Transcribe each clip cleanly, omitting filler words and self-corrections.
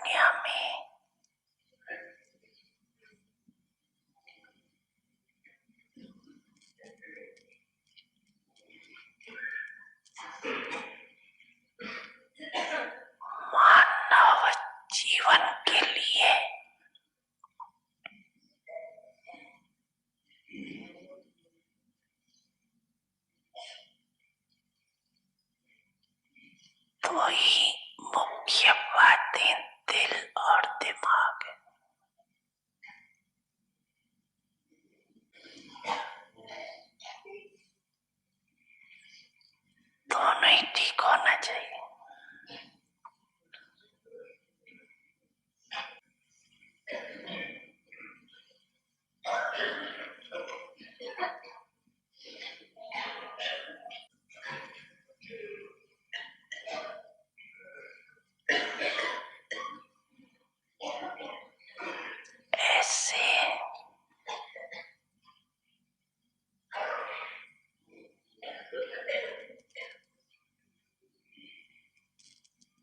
दुनिया में मानव जीवन के लिए दो ही मुख्य बातें दिल और दिमाग है। दोनों ही ठीक होना चाहिए। ऐसे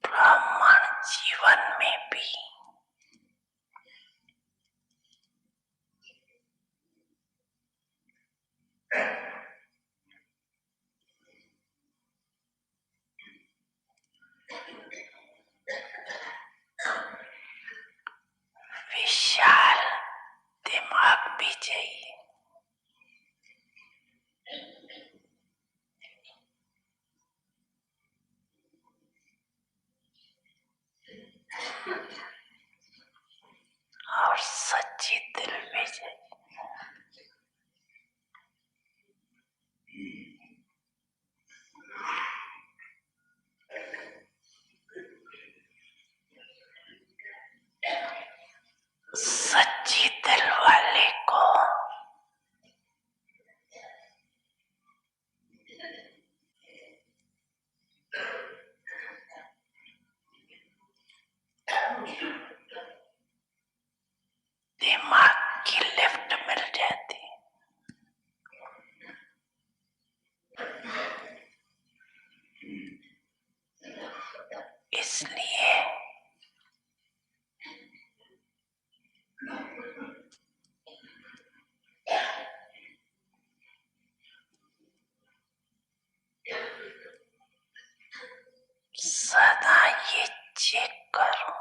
ब्राह्मण जीवन में भी विशाल दिमाग भी चाहिए। और सच्ची दिल भी चाहिए। सच्ची दिल वाले को दिमाग की लिफ्ट मिल जाती है। इसलिए सदा ये चेक करो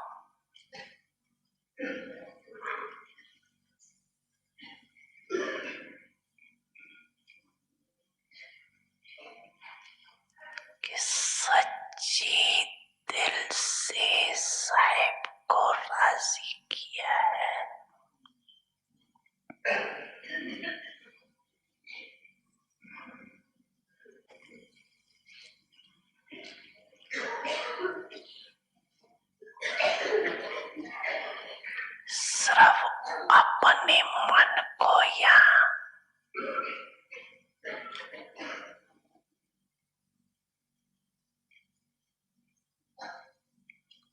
कि सच्ची दिल से साहिब को राजी किया है। सिर्फ अपने मन को यहाँ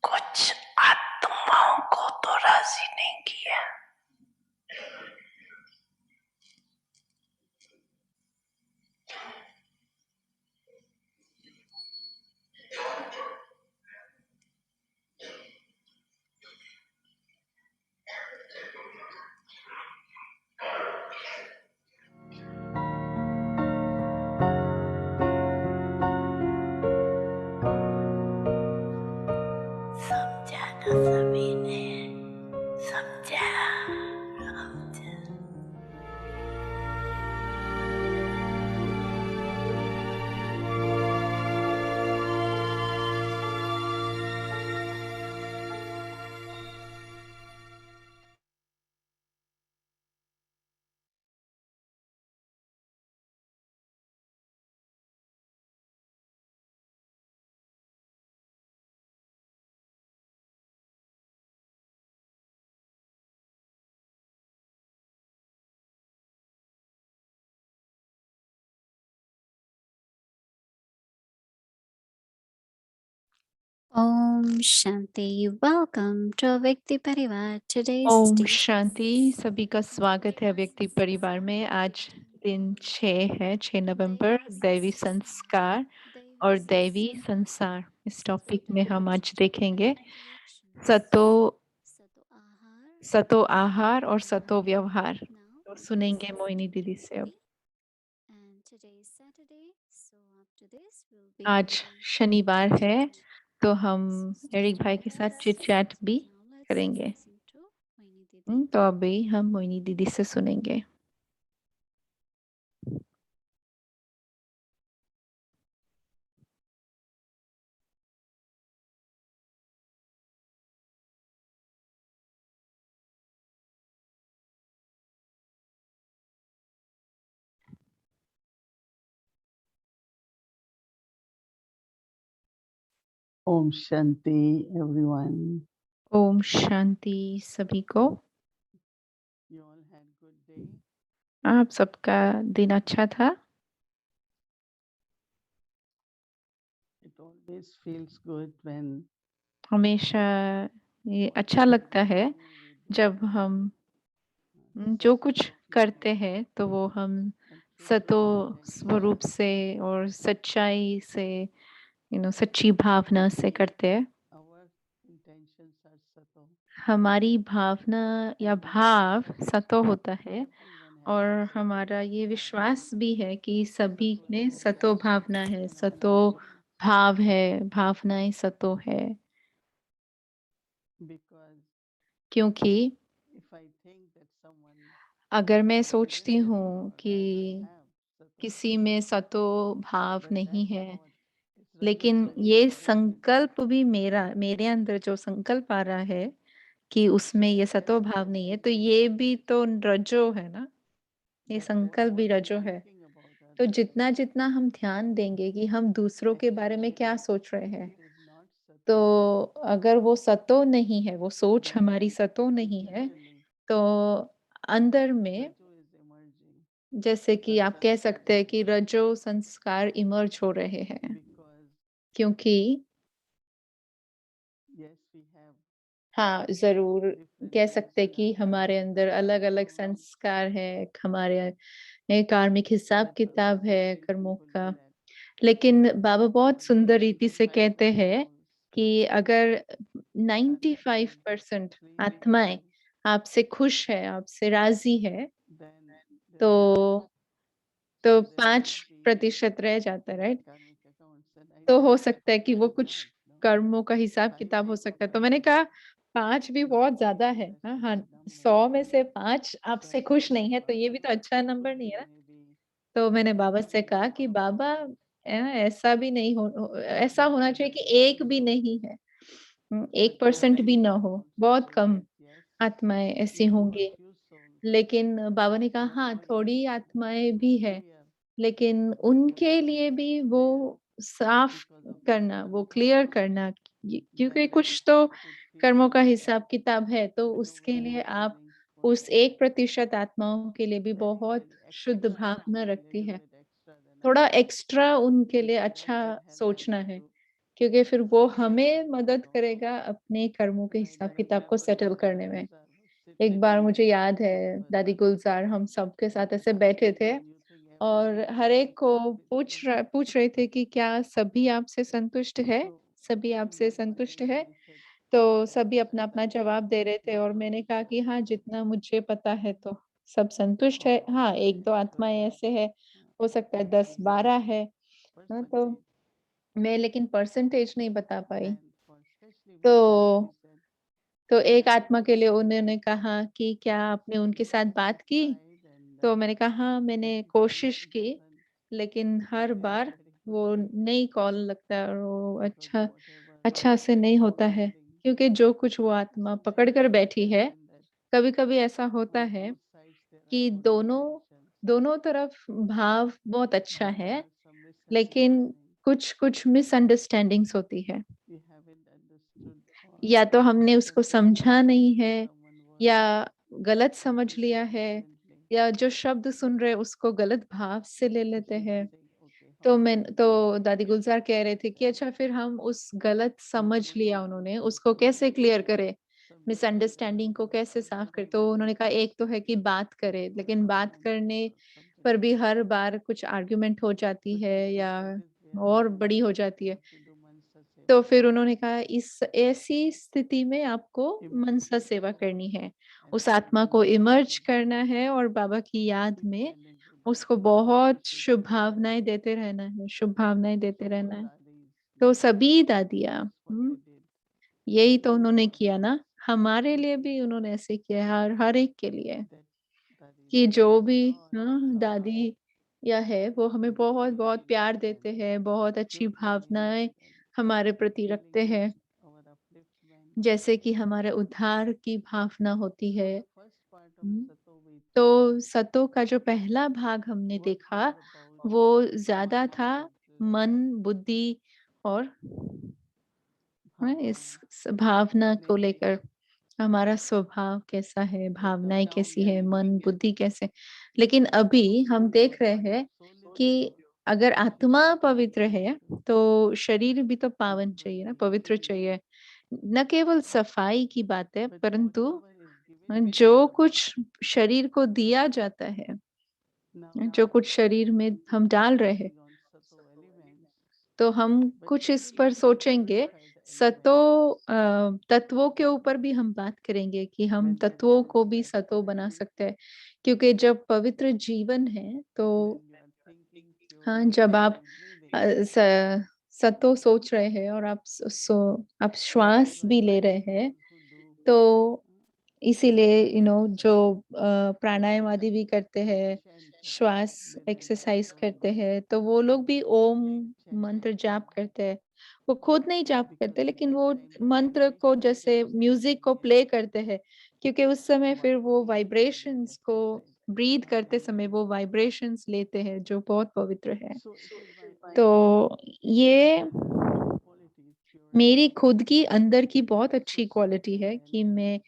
कुछ आत्माओं को तो राजी नहीं किया। समझा ना सभी ने, समझा। Om Shanti. Welcome to Vyakti Parivar. Today's Om day. शांति। सभी का स्वागत है व्यक्ति परिवार में। आज दिन 6 है, 6 नवंबर, दैवी संस्कार और दैवी संसार। इस टॉपिक में हम आज देखेंगे सतो सतो आहार सतो आहार और सतो व्यवहार. व्यवहार। Now तो it's सुनेंगे मोहिनी दीदी से अब। Tuesday and today is Saturday. So after this we'll be आज having शनिवार chit है, chat. तो हम So stay एरिक भाई with के साथ us. चिट चैट So भी now let's करेंगे। listen to Moini Didi. तो अभी हम मोहिनी दीदी से सुनेंगे। Om Shanti, everyone. Om Shanti सभी को। You all had good day. आप सबका दिन अच्छा था? It always feels good when हमेशा ये अच्छा लगता है we do जब हम जो कुछ करते हैं तो वो हम and सतो physically exercise. स्वरूप से और सच्चाई से, सच्ची भावना से करते हैं। Our intentions are sato. हमारी भावना या भाव सतो होता है Everyone has और a sato हमारा ये भाव. विश्वास भी है कि सभी Sato में सतो intention, भावना है, sato सतो भावना. भाव है, भावनाएं सतो है। Because क्योंकि if I think that someone अगर मैं is सोचती missing हूँ or कि doesn't have sato किसी भाv, में सतो भाव but नहीं that है, thought is लेकिन rajas ये intention. संकल्प भी मेरे अंदर जो संकल्प आ रहा है कि उसमें ये सतो Yes, भाव that नहीं है, is तो ये भी तो रजो है ना, ये that संकल्प भी what we रजो are है। thinking about तो others जितना जितना हम ध्यान देंगे कि हम दूसरों के बारे में क्या actually सोच रहे हैं, it is not तो sato bhav, अगर वो सतो नहीं है, वो सोच then हमारी सतो नहीं है, internally तो अंदर में rajo is emerging जैसे कि the आप कह sanskar सकते हैं कि रजो संस्कार इमर्ज हो रहे हैं। because क्योंकि yes we have हाँ, ज़रूर different कह types सकते हैं of कि हमारे अंदर karma अलग-अलग accounts संस्कार है, हमारे कार्मिक हिसाब-किताब because है I कर्मों truly का। that लेकिन बाबा बहुत सुंदर रीति से 95% कहते हैं souls कि अगर are happy 95% clean आत्माएँ within, आपसे खुश है, आपसे राज़ी है, then there तो are so there must be 5% रह जाता है, bad right? karmic accounts and I तो say हो that सकता है कि why वो कुछ not, no? कर्मों का Five हिसाब-किताब हो is सकता है। तो मैंने okay, कहा 5 भी बहुत ज़्यादा है। that's a हाँ, good number. 100 में से 5 आपसे खुश नहीं है, तो ये भी Baba, तो अच्छा it नंबर could नहीं है be ना? maybe तो मैंने बाबा से कहा कि 1 बाबा or ऐसा भी नहीं ऐसा but होना when चाहिए I कि see 1 भी नहीं है। but when 1% I भी ना see हो, also बहुत say कम that yes, आत्माएँ ऐसी even for होंगी। few souls, लेकिन बाबा ने कहा हाँ, whatever is थोड़ी आत्माएँ भी है, clear लेकिन उनके लिए भी वो साफ because of the करना, वो karmic क्लियर accounts, करना क्योंकि then कुछ तो it would feel कर्मों का like हिसाब-किताब है, तो below उसके what लिए I'm आप feeling for उस 1% आत्माओं के लिए भी that is बहुत very शुद्ध extra, भावना maybe रखती little है। bit extra than थोड़ा others. एक्स्ट्रा उनके लिए Because अच्छा that helps सोचना me है, to क्योंकि फिर वो settle हमें my मदद sato. करेगा अपने कर्मों के And I हिसाब-किताब को remember सेटल Dadi करने में। Gulzar was एक sitting बार in मुझे याद है, front of us दादी गुलज़ार हम सबके साथ and ऐसे बैठे asking, थे don't you think और everybody हर should एक be को satisfied? पूछ रहे थे कि क्या सभी आपसे संतुष्ट है? So सभी in आपसे that संतुष्ट moment है? I said, तो yes, सभी अपना-अपना जवाब दे रहे थे और मैंने कहा कि हाँ, जितना मुझे पता है तो सब संतुष्ट है। हाँ, 1-2 आत्माएँ ऐसे हैं, हो सकता है he said 10-12 है। हाँ, तो percentage. मैं लेकिन परसेंटेज नहीं बता पाई। Then for especially तो women, he said, एक आत्मा के लिए उन्होंने कहा कि क्या आपने उनके साथ बात की? tried and तो मैंने कहा हाँ, मैंने it कोशिश की, doesn't लेकिन हर end बार very good. वो नहीं कॉल लगता है और वो Because whatever अच्छा से नहीं होता है। feeling, क्योंकि जो कुछ वो आत्मा sometimes पकड़ it कर can बैठी है, happen that कभी-कभी ऐसा होता on है both sides there are कि good दोनों intentions, दोनों तरफ भाव बहुत अच्छा but there है, are some लेकिन misunderstandings. कुछ मिसअंडरस्टैंडिंग्स होती है। We haven't understood or या तो हमने उसको understood समझा नहीं है someone या word गलत or समझ take लिया it है differently. या जो शब्द सुन रहे उसको गलत भाव से ले So लेते she was हैं। saying, okay, how can तो we दादी गुलज़ार कह रहे थे कि then अच्छा फिर हम उस गलत समझ put लिया down उन्होंने, or उसको put कैसे क्लियर करें? some मिसअंडरस्टैंडिंग को misunderstanding कैसे other साफ करें? than तो उन्होंने just कहा एक तो है कि बात करें, लेकिन बात confront करने or something पर भी like that. हर बार कुछ आर्ग्यूमेंट हो जाती But है she said या that is और there and बड़ी हो जाती you है। have to do mansa तो फिर उन्होंने कहा इस ऐसी स्थिति में आपको मनसा सेवा करनी है। उस आत्मा को इमर्ज करना है और बाबा की याद में उसको बहुत शुभ भावनाएँ देते रहना है, शुभ भावनाएँ देते रहना है। तो सभी दादियाँ यही तो उन्होंने किया ना, हमारे लिए भी उन्होंने ऐसे किया है, हर एक के लिए। कि जो भी दादी या है वो हमें बहुत-बहुत प्यार देते हैं, बहुत अच्छी भावनाएँ हमारे प्रति रखते हैं। जैसे कि हमारे उद्धार की भावना होती है। हुँ। तो सतो का जो पहला भाग हमने देखा, वो ज़्यादा था मन, बुद्धि और इस भावना को लेकर हमारा स्वभाव कैसा है, भावनाएँ कैसी है, मन, बुद्धि कैसे। लेकिन अभी हम देख रहे हैं कि अगर आत्मा पवित्र है, तो शरीर भी तो पावन चाहिए ना, पवित्र चाहिए। न केवल सफाई की बात है, परंतु जो कुछ शरीर को दिया जाता है, जो कुछ शरीर में हम डाल रहे हैं, तो हम कुछ इस पर सोचेंगे। सतो तत्वों के ऊपर भी हम बात करेंगे कि हम तत्वों को भी सतो बना सकते हैं। क्योंकि जब पवित्र जीवन है तो हाँ, जब आप अ, स सतो सोच रहे हैं और आप श्वास भी ले रहे हैं, तो इसीलिए जो प्राणायाम आदि भी करते हैं, श्वास एक्सरसाइज करते हैं, तो वो लोग भी ओम मंत्र जाप करते हैं। वो खुद नहीं जाप करते, लेकिन वो मंत्र को जैसे म्यूजिक को प्ले करते हैं, क्योंकि उस समय फिर वो वाइब्रेशंस को ब्रीथ करते समय वो वाइब्रेशंस लेते हैं, जो बहुत पवित्र है। तो ये मेरी खुद की अंदर की बहुत अच्छी क्वालिटी है कि मैं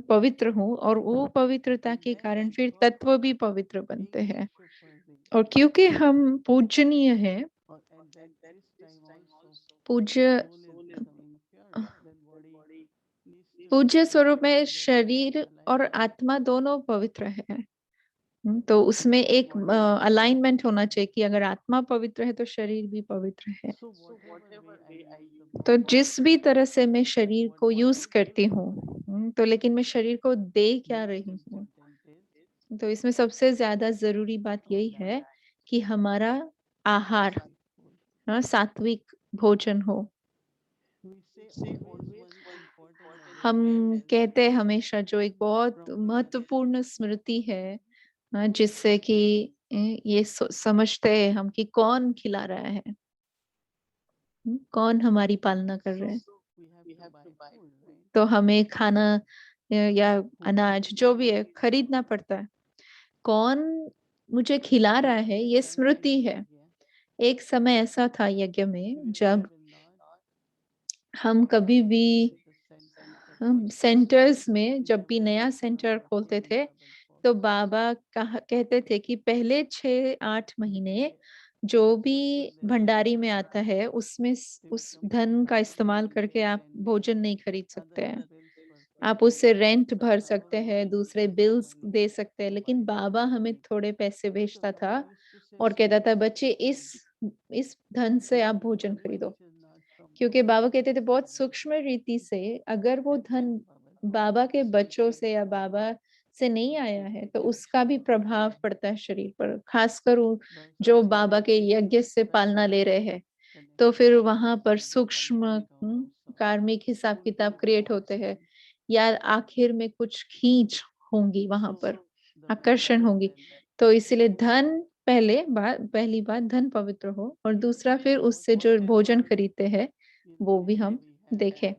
पवित्र हूँ और वो पवित्रता के कारण फिर तत्व भी पवित्र बनते हैं। और क्योंकि हम पूजनीय हैं, पूज्य पूज्य स्वरूप में शरीर और आत्मा दोनों पवित्र है। तो उसमें एक अलाइनमेंट होना चाहिए कि अगर आत्मा पवित्र है तो शरीर भी पवित्र है। तो जिस भी तरह से मैं शरीर को यूज करती हूँ, तो लेकिन मैं शरीर को दे क्या रही हूँ? तो इसमें सबसे ज़्यादा ज़रूरी बात यही है कि हमारा आहार सात्विक भोजन हो। हम कहते हैं हमेशा जो एक बहुत महत्वपूर्ण स्मृति है, जिससे कि ये समझते हैं हम कि कौन खिला रहा है, कौन हमारी पालना कर रहा है। तो हमें खाना या अनाज जो भी है खरीदना पड़ता है। कौन मुझे खिला रहा है ये स्मृति है। एक समय ऐसा था यज्ञ में जब हम कभी भी हम सेंटर्स में जब भी नया सेंटर खोलते थे, तो बाबा कहा कहते थे कि पहले 6-8 महीने जो भी भंडारी में आता है उसमें उस धन का इस्तेमाल करके आप भोजन नहीं खरीद सकते हैं। आप उससे रेंट भर सकते हैं, दूसरे बिल्स दे सकते हैं, लेकिन बाबा हमें थोड़े पैसे भेजता था और कहता था बच्चे इस धन से आप भोजन खरीदो। क्योंकि बाबा कहते थे बहुत सूक्ष्म रीति से अगर वो धन बाबा के बच्चों से या बाबा से नहीं आया है तो उसका भी प्रभाव पड़ता है शरीर पर, खासकर जो बाबा के यज्ञ से पालना ले रहे हैं। तो फिर वहां पर सूक्ष्म कार्मिक हिसाब किताब क्रिएट होते हैं, या आखिर में कुछ खींच होंगी वहां पर, आकर्षण होंगी। तो इसीलिए धन पहली बात धन पवित्र हो, और दूसरा फिर उससे जो भोजन खरीदते हैं वो भी हम देखें।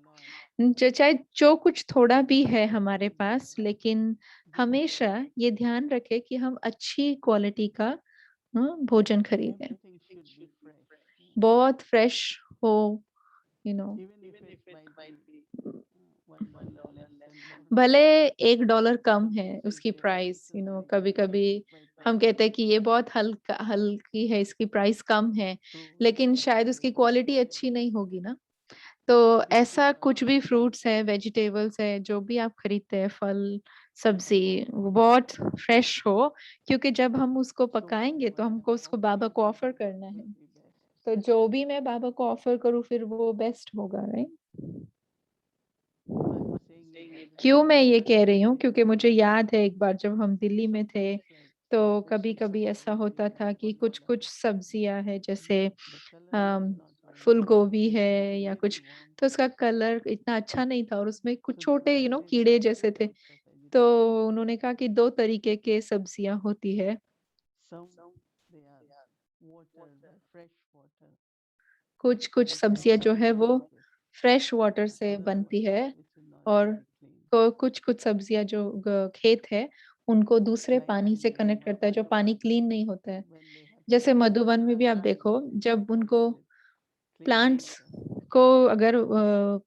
चाहे जो कुछ थोड़ा भी है हमारे पास, लेकिन हमेशा ये ध्यान रखें कि हम अच्छी क्वालिटी का भोजन खरीदें, बहुत फ्रेश हो, यू नो भले $1 कम है उसकी प्राइस, कभी कभी हम कहते हैं कि ये बहुत हल्की है, इसकी प्राइस कम है, लेकिन शायद उसकी क्वालिटी अच्छी नहीं होगी ना। तो ऐसा कुछ भी फ्रूट्स है, वेजिटेबल्स है, जो भी आप खरीदते हैं, फल सब्जी, वो बहुत फ्रेश हो, क्योंकि जब हम उसको पकाएंगे तो हमको उसको बाबा को ऑफर करना है। तो जो भी मैं बाबा को ऑफर करूँ फिर वो बेस्ट होगा, राइट? क्यों मैं ये कह रही हूँ, क्योंकि मुझे याद है एक बार जब हम दिल्ली में थे तो कभी कभी ऐसा होता था कि कुछ कुछ सब्जियां है, जैसे अम, फूल गोभी है या कुछ, तो उसका कलर इतना अच्छा नहीं था और उसमें कुछ छोटे कीड़े जैसे थे। तो उन्होंने कहा कि दो तरीके के सब्जियां होती है, कुछ कुछ सब्जियां जो है वो फ्रेश वाटर से बनती है, और कुछ कुछ सब्जियां जो खेत है उनको दूसरे पानी से कनेक्ट करता है, जो पानी क्लीन नहीं होता है। जैसे मधुबन में भी आप देखो, जब उनको प्लांट्स को अगर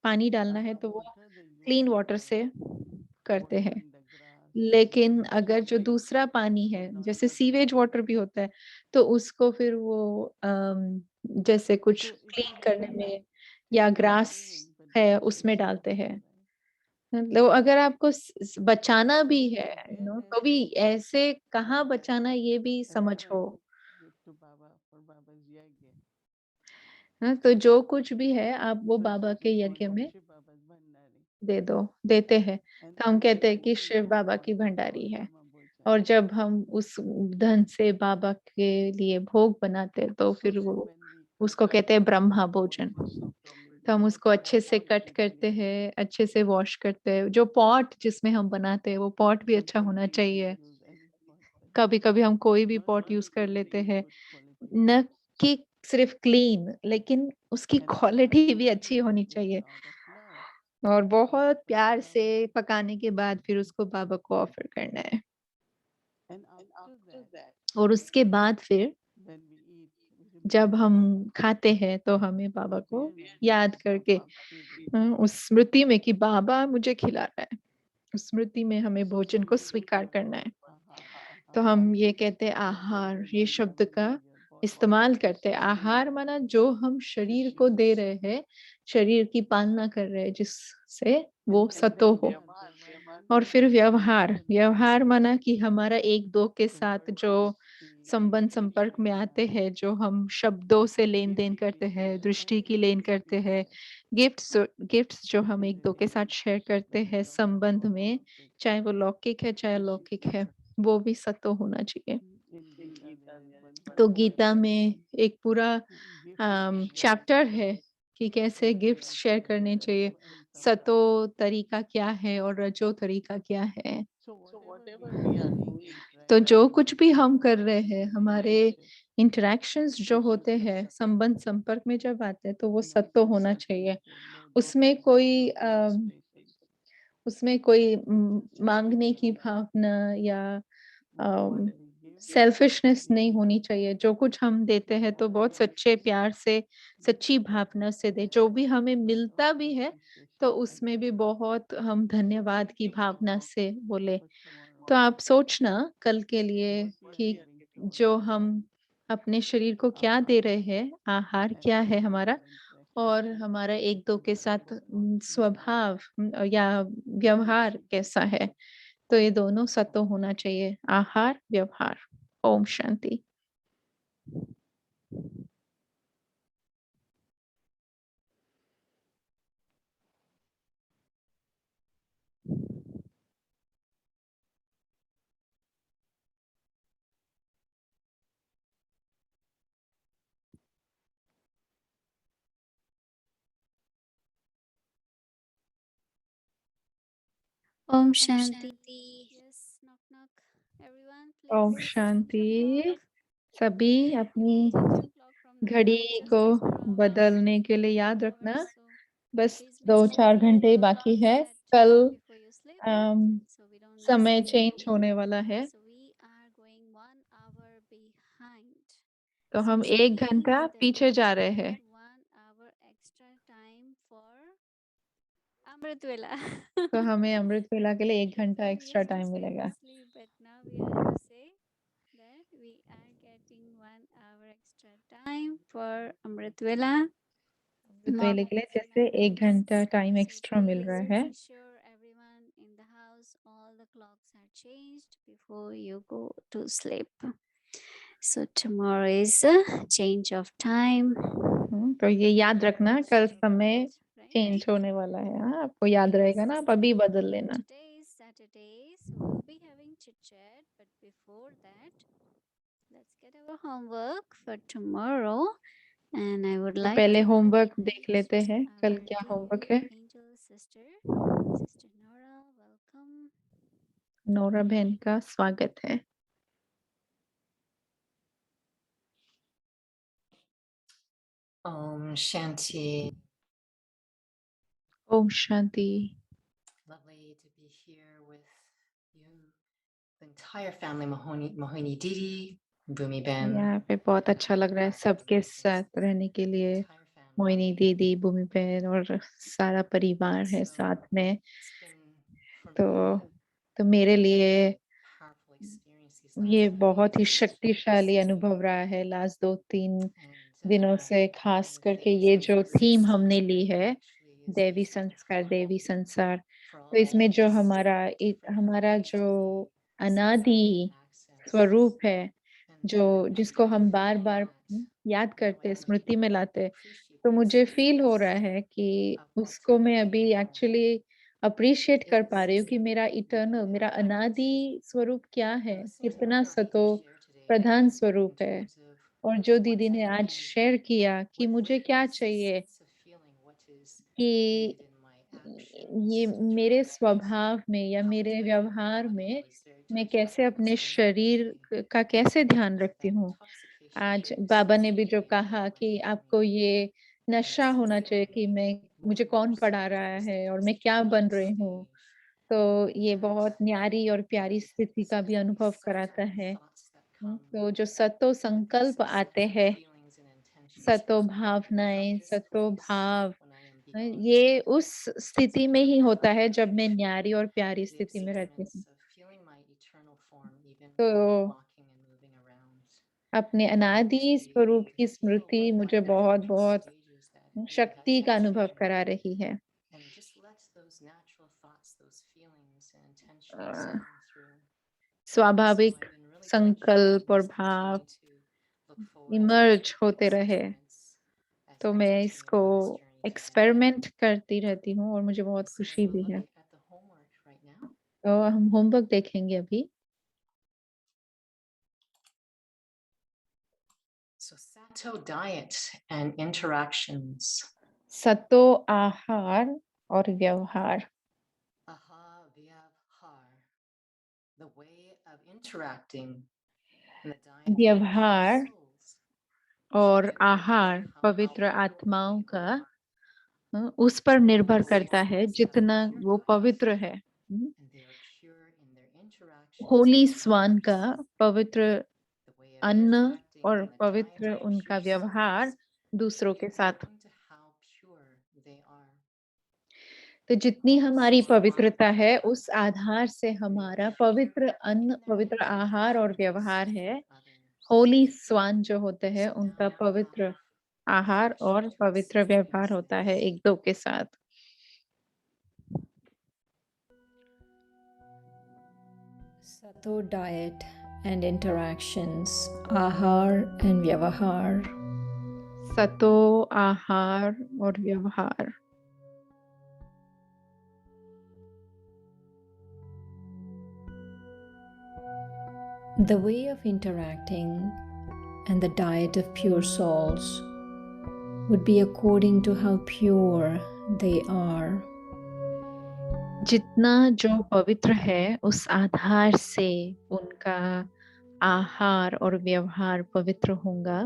पानी डालना है तो वो क्लीन वाटर से करते हैं। लेकिन अगर जो दूसरा पानी है, जैसे सीवेज वाटर भी होता है, तो उसको फिर वो जैसे कुछ क्लीन करने में या ग्रास है उसमें डालते हैं। मतलब अगर आपको बचाना भी है तो भी ऐसे कहाँ बचाना ये भी समझो। हाँ, तो जो कुछ भी है आप वो बाबा के यज्ञ में दे दो, देते हैं। तो हम कहते हैं कि शिव बाबा की भंडारी है, और जब हम उस धन से बाबा के लिए भोग बनाते हैं तो फिर वो उसको कहते हैं ब्रह्मा भोजन। तो हम उसको अच्छे से कट करते हैं, अच्छे से वॉश करते हैं। जो पॉट जिसमें हम बनाते हैं वो पॉट भी अच्छा होना चाहिए। कभी कभी हम कोई भी पॉट यूज कर लेते हैं, न कि सिर्फ क्लीन, लेकिन उसकी क्वालिटी भी अच्छी होनी चाहिए, और बहुत प्यार से पकाने के बाद फिर उसको बाबा को ऑफर करना है। और उसके बाद फिर जब हम खाते हैं तो हमें बाबा को याद करके उस स्मृति में कि बाबा मुझे खिला रहा है, उस स्मृति में हमें भोजन को स्वीकार करना है। तो हम ये कहते हैं आहार, ये शब्द का इस्तेमाल करते हैं। आहार माना जो हम शरीर को दे रहे हैं, शरीर की पालना कर रहे हैं, जिससे वो सतो हो। और फिर व्यवहार, व्यवहार माना कि हमारा एक दो के साथ जो संबंध संपर्क में आते हैं, जो हम शब्दों से लेन देन करते हैं, दृष्टि की लेन करते हैं, गिफ्ट्स गिफ्ट्स जो हम एक दो के साथ शेयर करते हैं संबंध में, चाहे वो लौकिक है चाहे अलौकिक है, वो भी सत्य होना चाहिए। तो गीता में एक पूरा चैप्टर है कि कैसे गिफ्ट्स शेयर करने चाहिए, सतो तरीका क्या है और रजो तरीका क्या है। तो जो कुछ भी हम कर रहे हैं, हमारे इंटरेक्शंस जो होते हैं, संबंध संपर्क में जब आते हैं, तो वो सत्य होना चाहिए। उसमें कोई मांगने की भावना या सेल्फिशनेस नहीं होनी चाहिए। जो कुछ हम देते हैं तो बहुत सच्चे प्यार से, सच्ची भावना से दे। जो भी हमें मिलता भी है तो उसमें भी बहुत हम धन्यवाद की भावना से बोले। तो आप सोचना कल के लिए कि जो हम अपने शरीर को क्या दे रहे हैं, आहार क्या है हमारा, और हमारा एक दो के साथ स्वभाव या व्यवहार कैसा है। तो ये दोनों सत्य होना चाहिए, आहार व्यवहार। Om Shanti. Om Shanti. Yes, knock knock. Everyone, Om please put your Shanti. clock. सभी अपनी Put your clock from the घड़ी just को before hours, बदलने के लिए याद 2 hours. रखना। So बस please make दो sure चार that घंटे your बाकी clock है, set कल before you sleep, um, so we don't miss समय anything. चेंज होने वाला है। So we are going 1 hour behind. तो So हम which 1 घंटा means that पीछे we जा रहे get हैं। 1 hour extra time for Amrit Vela. तो हमें अमृत वेला के लिए 1 घंटा We extra used to time say मिलेगा। to sleep, but now we have to say that we are getting 1 hour extra time for Amrit Vela. अमृत वेले के लिए Morning जैसे 1 घंटा remembrance. टाइम So एक्स्ट्रा मिल रहा please है। make sure everyone in the house, all the clocks are changed before you go to sleep. So tomorrow is a change of time. तो ये याद रखना, कल समय Right? चेंज होने वाला है। हाँ, आपको याद रहेगा ना, आप अभी बदल लेना। Today is Saturday, so we'll be having chit chat. But before that, let's get our homework for tomorrow. And I would तो like पहले to होमवर्क देख invite लेते हैं, कल our क्या dear होमवर्क है। angel sister, Sister Nora. Welcome. Nora बहन का स्वागत है। Om Shanti. Om Shanti. Lovely to be here with you, the entire family, Mohini Didi, Bhumi Ben, यहाँ पे बहुत अच्छा लग रहा है सबके साथ रहने के लिए। entire family. मोहिनी दीदी, भूमि बहन और सारा परिवार है साथ में। It's been for तो me तो मेरे लिए powerful experience these ये last 3 बहुत ही days. शक्तिशाली अनुभव रहा है लास्ट 2-3 And दिनों से, खास करके ये जो थीम हमने ली है, देवी संस्कार, देवी संसार। तो इसमें जो हमारा जो अनादि स्वरूप है, जो जिसको हम बार बार याद करते, स्मृति में लाते, तो मुझे फील हो रहा है कि उसको मैं अभी एक्चुअली अप्रिशिएट कर पा रही हूँ कि मेरा इटर्नल, मेरा अनादि स्वरूप क्या है, कितना सतो प्रधान स्वरूप है। और जो दीदी ने आज शेयर किया कि मुझे क्या चाहिए, कि ये मेरे स्वभाव में या मेरे व्यवहार में मैं कैसे अपने शरीर का कैसे ध्यान रखती हूँ। आज बाबा ने भी जो कहा कि आपको ये नशा होना चाहिए कि मुझे कौन पढ़ा रहा है और मैं क्या बन रही हूँ। तो ये बहुत न्यारी और प्यारी स्थिति का भी अनुभव कराता है। तो जो सतो संकल्प आते हैं, सतो भावनाएं, सतो भाव, ये उस स्थिति में ही होता है जब मैं न्यारी और प्यारी स्थिति में रहती हूँ। तो अपने अनादि स्वरूप की स्मृति मुझे बहुत बहुत शक्ति का अनुभव करा रही है। स्वाभाविक संकल्प और भाव इमर्ज होते रहे, तो मैं इसको एक्सपेरिमेंट करती रहती हूँ और मुझे बहुत खुशी भी है। तो हम होमवर्क देखेंगे अभी। So Sato diet and interactions. सतो आहार और व्यवहार। Aha vyavhar. The way of interacting. And the diet व्यवहार और आहार पवित्र आत्माओं का उस पर निर्भर करता है जितना वो पवित्र है। होली स्वान का पवित्र अन्न और पवित्र उनका व्यवहार दूसरों के साथ। तो जितनी हमारी पवित्रता है, उस आधार से हमारा पवित्र अन्न, पवित्र आहार और व्यवहार है। होली स्वान जो होते हैं, उनका पवित्र आहार और पवित्र व्यवहार होता है एक दो के साथ। Sato diet and interactions, ahar and vyavahar. सतो आहार और व्यवहार। The way of interacting and the diet of pure souls would be according to how pure they are. जितना जो पवित्र है, उस आधार से उनका आहार और व्यवहार पवित्र होगा।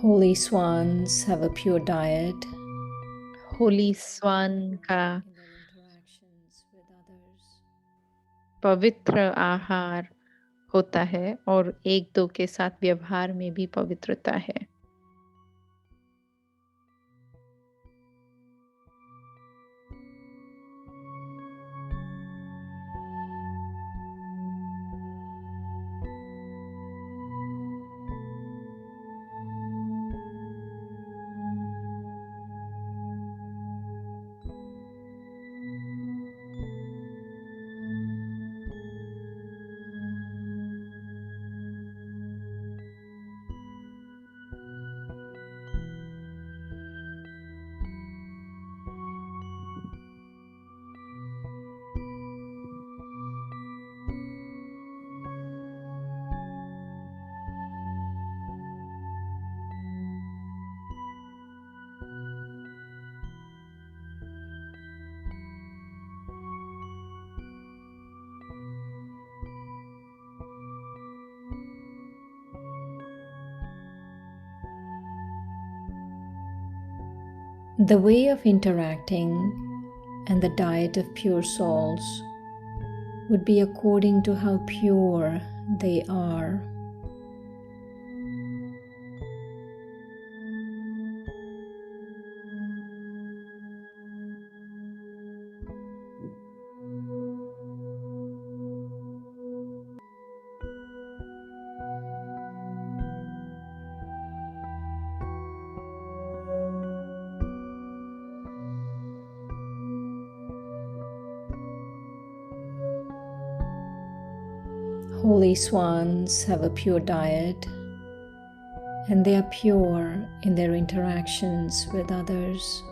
Holy swans have a pure diet. Holi स्वान का in their interactions with others. पवित्र आहार होता है और एक दो के साथ व्यवहार में भी पवित्रता है। The way of interacting and the diet of pure souls would be according to how pure they are. Holy swans have a pure diet, and they are pure in their interactions with others.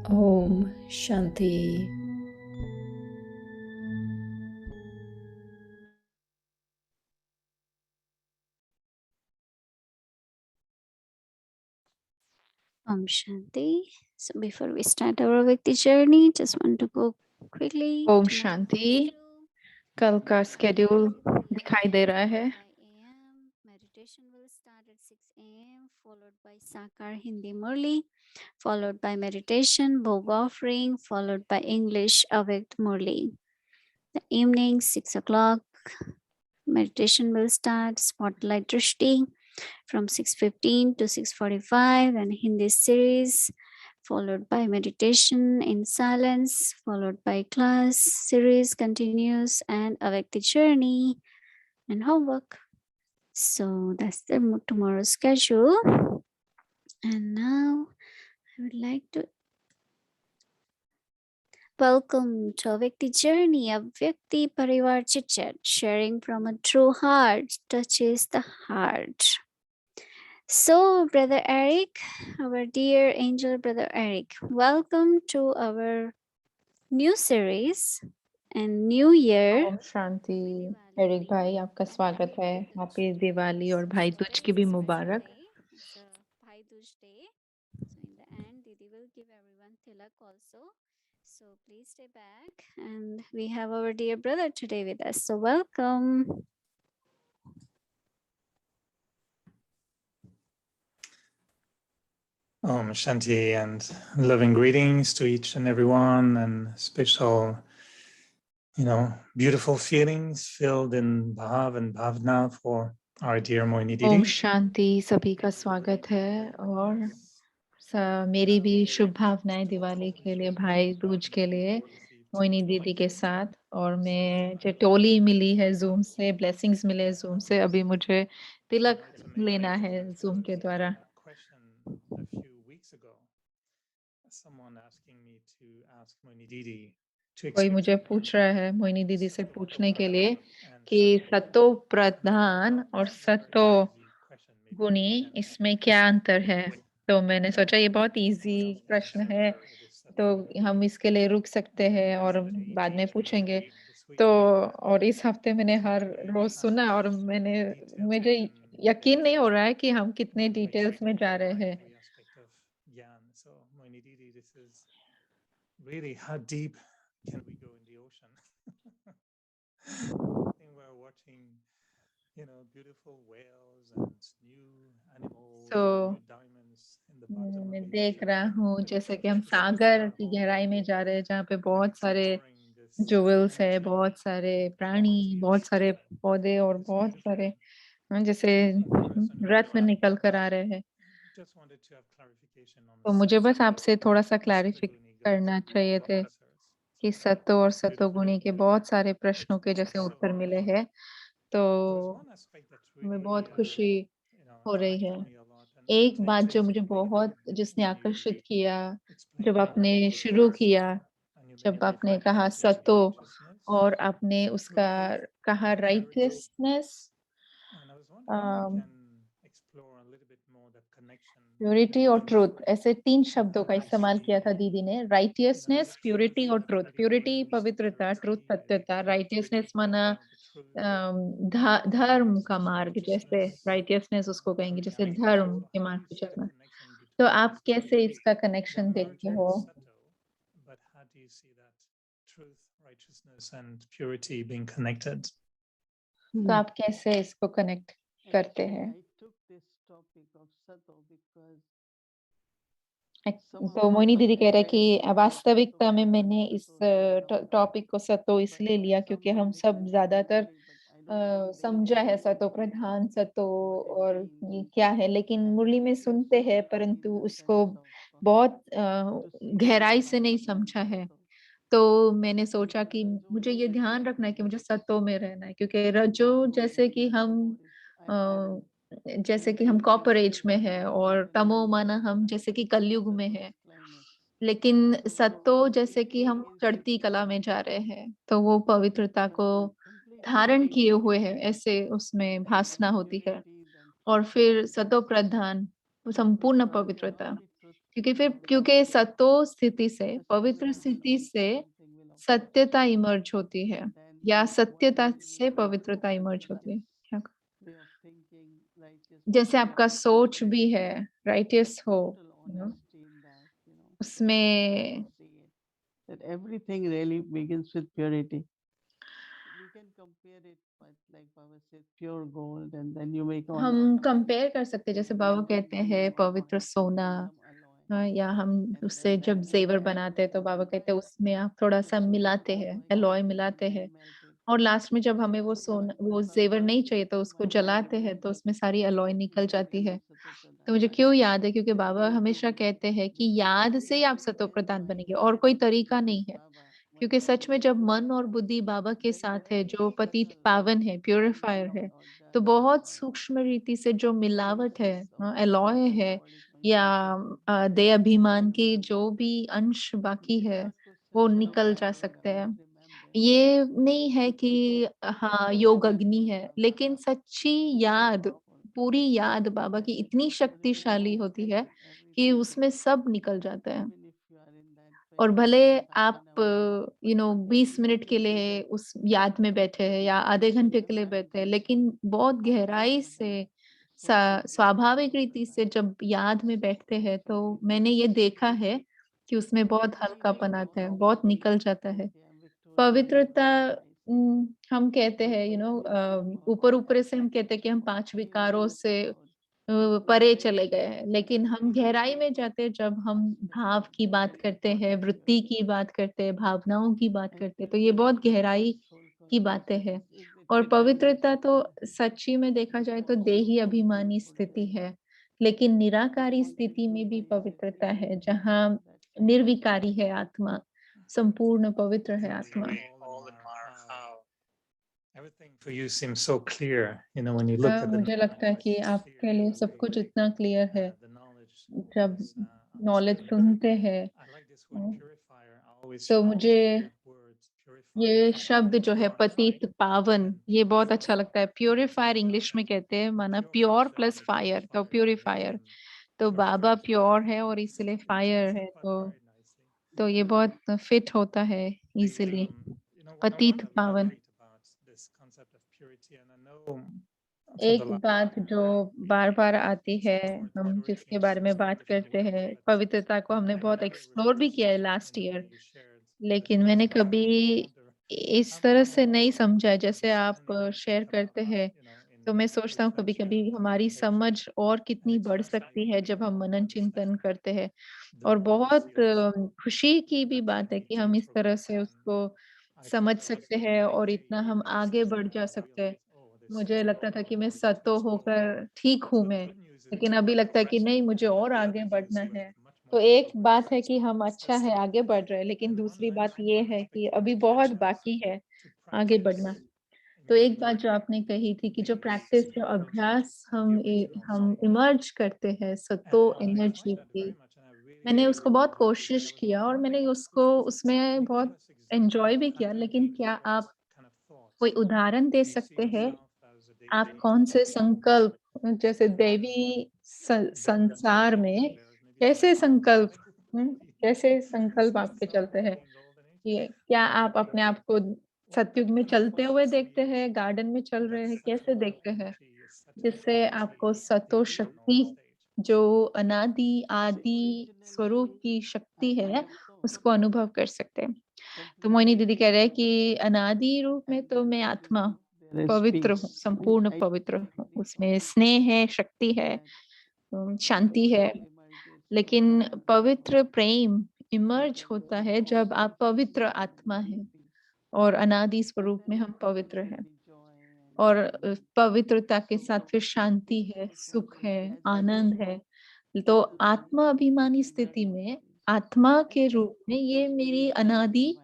Om Shanti. Om Shanti. So before we start our Vikti journey, just want to go quickly. Om Tomorrow Shanti. schedule, कल का schedule दिखाई दे रहा है। 5 a.m. Meditation will start at 6 a.m. followed by Sakar Hindi Murli, followed by meditation, Bhog offering, followed by English Avyakt Murli. The evening 6 o'clock meditation will start, Spotlight Drishti from 6:15 to 6:45, and Hindi series followed by meditation in silence, followed by class series continues, and Avyakti journey and homework. So that's the tomorrow's schedule. And now I would like to welcome to Avyakti journey, Avyakti Parivar Chit Chat, sharing from a true heart touches the heart. So, Brother Eric, our dear angel Brother Eric, welcome to our new series and new year. ओम शांति। Eric भाई, आपका स्वागत है। Happy Diwali और भाई दूज की भी मुबारक। It's a Bhai Dooj day. So in the end, Didi will give everyone tilak also. So please stay back. And we have our dear brother today with us. So welcome. Om Shanti and loving greetings to each and everyone, and special, beautiful feelings filled in Bhav and Bhavna for our dear Moini Om Didi. शांति, सभी का स्वागत है और मेरी भी शुभ भावनाएं दिवाली के लिए, भाई दूज के लिए मोइनी दीदी के साथ। और मैं जो टोली मिली है जूम से, ब्लेसिंग्स मिले जूम से, अभी मुझे तिलक लेना है जूम के द्वारा। A few weeks ago, someone asking me to ask Moini Didi to कोई मुझे पूछ रहा है मोइनी दीदी से पूछने के लिए कि सतो प्रधान और सतो गुणी इसमें क्या अंतर है। तो मैंने सोचा ये बहुत इजी प्रश्न है, तो हम इसके लिए रुक सकते हैं और बाद में पूछेंगे। तो और इस हफ्ते मैंने हर रोज सुना और मुझे यकीन नहीं हो रहा है कि हम कितने डिटेल्स में जा रहे हैं। So Moini Didi, this is really how deep can we go in the ocean? I think we're watching, beautiful whales and new animals, new diamonds in the bottom मैं of the देख ocean. रहा हूँ जैसे कि हम सागर की गहराई में जा रहे हैं, जहाँ पे बहुत सारे ज्वेल्स है, बहुत सारे प्राणी, बहुत सारे पौधे और बहुत सारे जैसे रत्न निकल कर आ रहे हैं। तो मुझे बस आपसे थोड़ा सा क्लैरिफिक करना चाहिए थे कि सत्व और सतोगुणी के बहुत सारे प्रश्नों के जैसे उत्तर मिले हैं, तो हमें बहुत खुशी हो रही है। एक बात जो मुझे बहुत जिसने आकर्षित किया जब आपने शुरू किया, जब आपने कहा सतो और आपने उसका कहा राइटियसनेस, प्योरिटी और ट्रूथ, ऐसे 3 शब्दों का इस्तेमाल किया था दीदी ने। राइटियसनेस, प्योरिटी और ट्रूथ। प्योरिटी पवित्रता, ट्रूथ सत्यता, राइटियसनेस माना धर्म का मार्ग, जैसे राइटियसनेस उसको कहेंगे जैसे धर्म के मार्ग पे चलना। तो आप कैसे इसका कनेक्शन देखते हो? But how do you see that truth, righteousness, and purity being connected? तो आप कैसे इसको कनेक्ट करते हैं? तो मोहिनी दीदी कह रहे हैं कि वास्तविकता में मैंने इस टॉपिक को सतो इसलिए लिया क्योंकि हम सब ज्यादातर समझा है सतो प्रधान सतो और ये क्या है, लेकिन मुरली में सुनते हैं परंतु उसको बहुत गहराई से नहीं समझा है। तो मैंने सोचा कि मुझे ये ध्यान रखना है कि मुझे सतो में रहना है, क्योंकि रजो अ, जैसे कि हम कॉपर एज में है और तमो माना हम जैसे कि कलयुग में है, लेकिन सत्तो जैसे कि हम चढ़ती कला में जा रहे हैं, तो वो पवित्रता को धारण किए हुए है ऐसे उसमें भासना होती है। और फिर सतो प्रधान वो संपूर्ण पवित्रता, क्योंकि सतो स्थिति से, पवित्र स्थिति से सत्यता इमर्ज होती है या सत्यता से पवित्रता इमर्ज होती है। क्या जैसे आपका सोच भी है राइटियस हो, you know, उसमें that everything really begins with purity. We can compare it with, like Baba said, pure gold, and then you make one. हम कंपेयर कर सकते हैं, जैसे बाबा कहते हैं पवित्र सोना, या हम उससे जब जेवर बनाते हैं तो बाबा कहते हैं उसमें आप थोड़ा सा मिलाते हैं, एलॉय मिलाते हैं, और लास्ट में जब हमें वो सोना वो जेवर नहीं चाहिए तो उसको जलाते हैं तो उसमें सारी एलॉय निकल जाती है। तो मुझे क्यों याद है, क्योंकि बाबा हमेशा कहते हैं कि याद से ही आप सतो प्रधान बनेंगे और कोई तरीका नहीं है, क्योंकि सच में जब मन और बुद्धि बाबा के साथ है, जो पतित पावन है, प्यूरिफायर है, तो बहुत सूक्ष्म रीति से जो मिलावट है, एलॉय है, या दे अभिमान के जो भी अंश बाकी है वो निकल जा सकते हैं। ये नहीं है कि हाँ योग अग्नि है, लेकिन सच्ची याद, पूरी याद बाबा की इतनी शक्तिशाली होती है कि उसमें सब निकल जाता है। और भले आप 20 मिनट के लिए उस याद में बैठे हैं या आधे घंटे के लिए बैठे हैं, लेकिन बहुत गहराई से स्वाभाविक रीति से जब याद में बैठते हैं तो मैंने ये देखा है कि उसमें बहुत हल्कापन आता है, बहुत निकल जाता है। पवित्रता हम कहते हैं ऊपर ऊपर से हम कहते हैं कि हम 5 विकारों से परे चले गए हैं, लेकिन हम गहराई में जाते हैं जब हम भाव की बात करते हैं, वृत्ति की बात करते हैं, भावनाओं की बात करते हैं, तो ये बहुत गहराई की बातें हैं। और पवित्रता तो सच्ची में देखा जाए तो देही अभिमानी स्थिति है, लेकिन निराकारी स्थिति में भी पवित्रता है, जहाँ निर्विकारी है आत्मा, संपूर्ण पवित्र है आत्मा। Everything for you seems so clear, when you look at the मुझे लगता है कि आपके लिए सब कुछ इतना क्लियर है जब नॉलेज सुनते हैं। तो मुझे ये शब्द जो है पतित पावन, ये बहुत अच्छा लगता है। प्योरीफायर इंग्लिश में कहते हैं, माना प्योर प्लस फायर, तो प्योरीफायर। तो बाबा प्योर है और इसलिए फायर है, तो ये बहुत फिट होता है इजीली। पतित पावन। एक बात जो बार बार आती है, हम जिसके बारे में बात करते हैं, पवित्रता को हमने बहुत एक्सप्लोर भी किया है लास्ट ईयर, लेकिन मैंने कभी इस तरह से नहीं समझा है जैसे आप शेयर करते हैं। तो मैं सोचता हूँ कभी कभी हमारी समझ और कितनी बढ़ सकती है जब हम मनन चिंतन करते हैं, और बहुत खुशी की भी बात है कि हम इस तरह से उसको समझ सकते हैं और इतना हम आगे बढ़ जा सकते हैं। मुझे लगता था कि मैं सतो होकर ठीक हूँ मैं, लेकिन अभी लगता है कि नहीं, मुझे और आगे बढ़ना है। तो एक बात है कि हम अच्छा है आगे बढ़ रहे हैं, लेकिन दूसरी बात ये है कि अभी बहुत बाकी है आगे बढ़ना। तो एक बात जो आपने कही थी कि जो प्रैक्टिस, जो अभ्यास हम इमर्ज करते हैं सतो एनर्जी की, मैंने उसको बहुत कोशिश किया और मैंने उसको उसमें बहुत एन्जॉय भी किया। लेकिन क्या आप कोई उदाहरण दे सकते हैं? आप कौन से संकल्प, जैसे दैवी संसार में कैसे संकल्प, कैसे संकल्प आपके चलते हैं? ये क्या आप अपने आप को सतयुग में चलते हुए देखते हैं, गार्डन में चल रहे हैं, कैसे देखते हैं? जिससे आपको सतो शक्ति, जो अनादि आदि स्वरूप की शक्ति है, उसको अनुभव कर सकते हैं। तो मोहिनी दीदी कह रहे हैं कि अनादि रूप में तो मैं आत्मा पवित्र हूँ, संपूर्ण पवित्र हूँ। उसमें स्नेह है, शक्ति है, शांति है। लेकिन पवित्र प्रेम इमर्ज होता है जब आप पवित्र आत्मा हैं और अनादि स्वरूप में हम पवित्र हैं। और पवित्रता के साथ फिर शांति है, सुख है, आनंद है। तो आत्मा अभिमानी स्थिति में, आत्मा के रूप में ये मेरी अनादि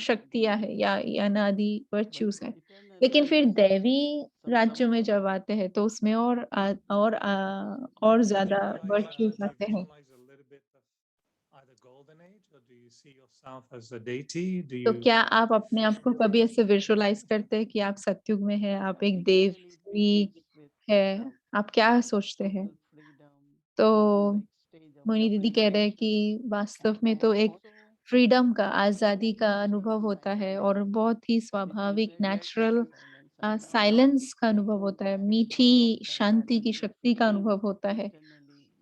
शक्तियाँ है या ये अनादि वर्च्यूज है। लेकिन फिर दैवी राज्य में जब आते हैं तो उसमें और ज्यादा वर्च्यूज आते हैं। तो क्या आप अपने आप को कभी ऐसे विजुअलाइज करते हैं कि आप सतयुग में हैं, आप एक देवी है, आप क्या सोचते हैं? तो मोहिनी दीदी कह रहे हैं कि वास्तव में तो एक फ्रीडम का, आजादी का अनुभव होता है और बहुत ही स्वाभाविक नेचुरल साइलेंस का अनुभव होता है, मीठी शांति की शक्ति का अनुभव होता है।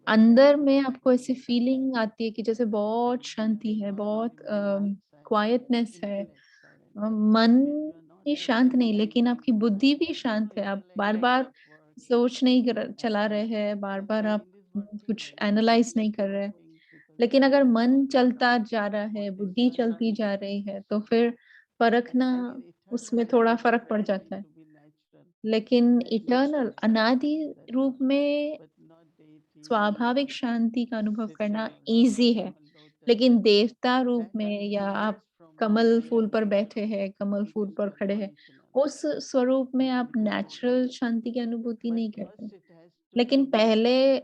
अंदर में आपको ऐसी फीलिंग आती है कि जैसे बहुत शांति है, बहुत क्वाइटनेस है। मन ही शांत नहीं, लेकिन आपकी बुद्धि भी शांत है। आप बार-बार सोच नहीं चला रहे हैं, बार-बार आप कुछ एनालाइज नहीं कर रहे हैं। लेकिन अगर मन चलता जा रहा है, बुद्धि चलती जा रही है, तो फिर परखना, उसमें थोड़ा फर्क पड़ जाता है। लेकिन इटर्नल अनादि रूप में स्वाभाविक शांति का अनुभव करना ईज़ी है। लेकिन देवता रूप में या आप कमल फूल पर बैठे हैं, कमल फूल पर खड़े हैं, उस स्वरूप में आप नेचुरल शांति की अनुभूति नहीं करते। लेकिन पहले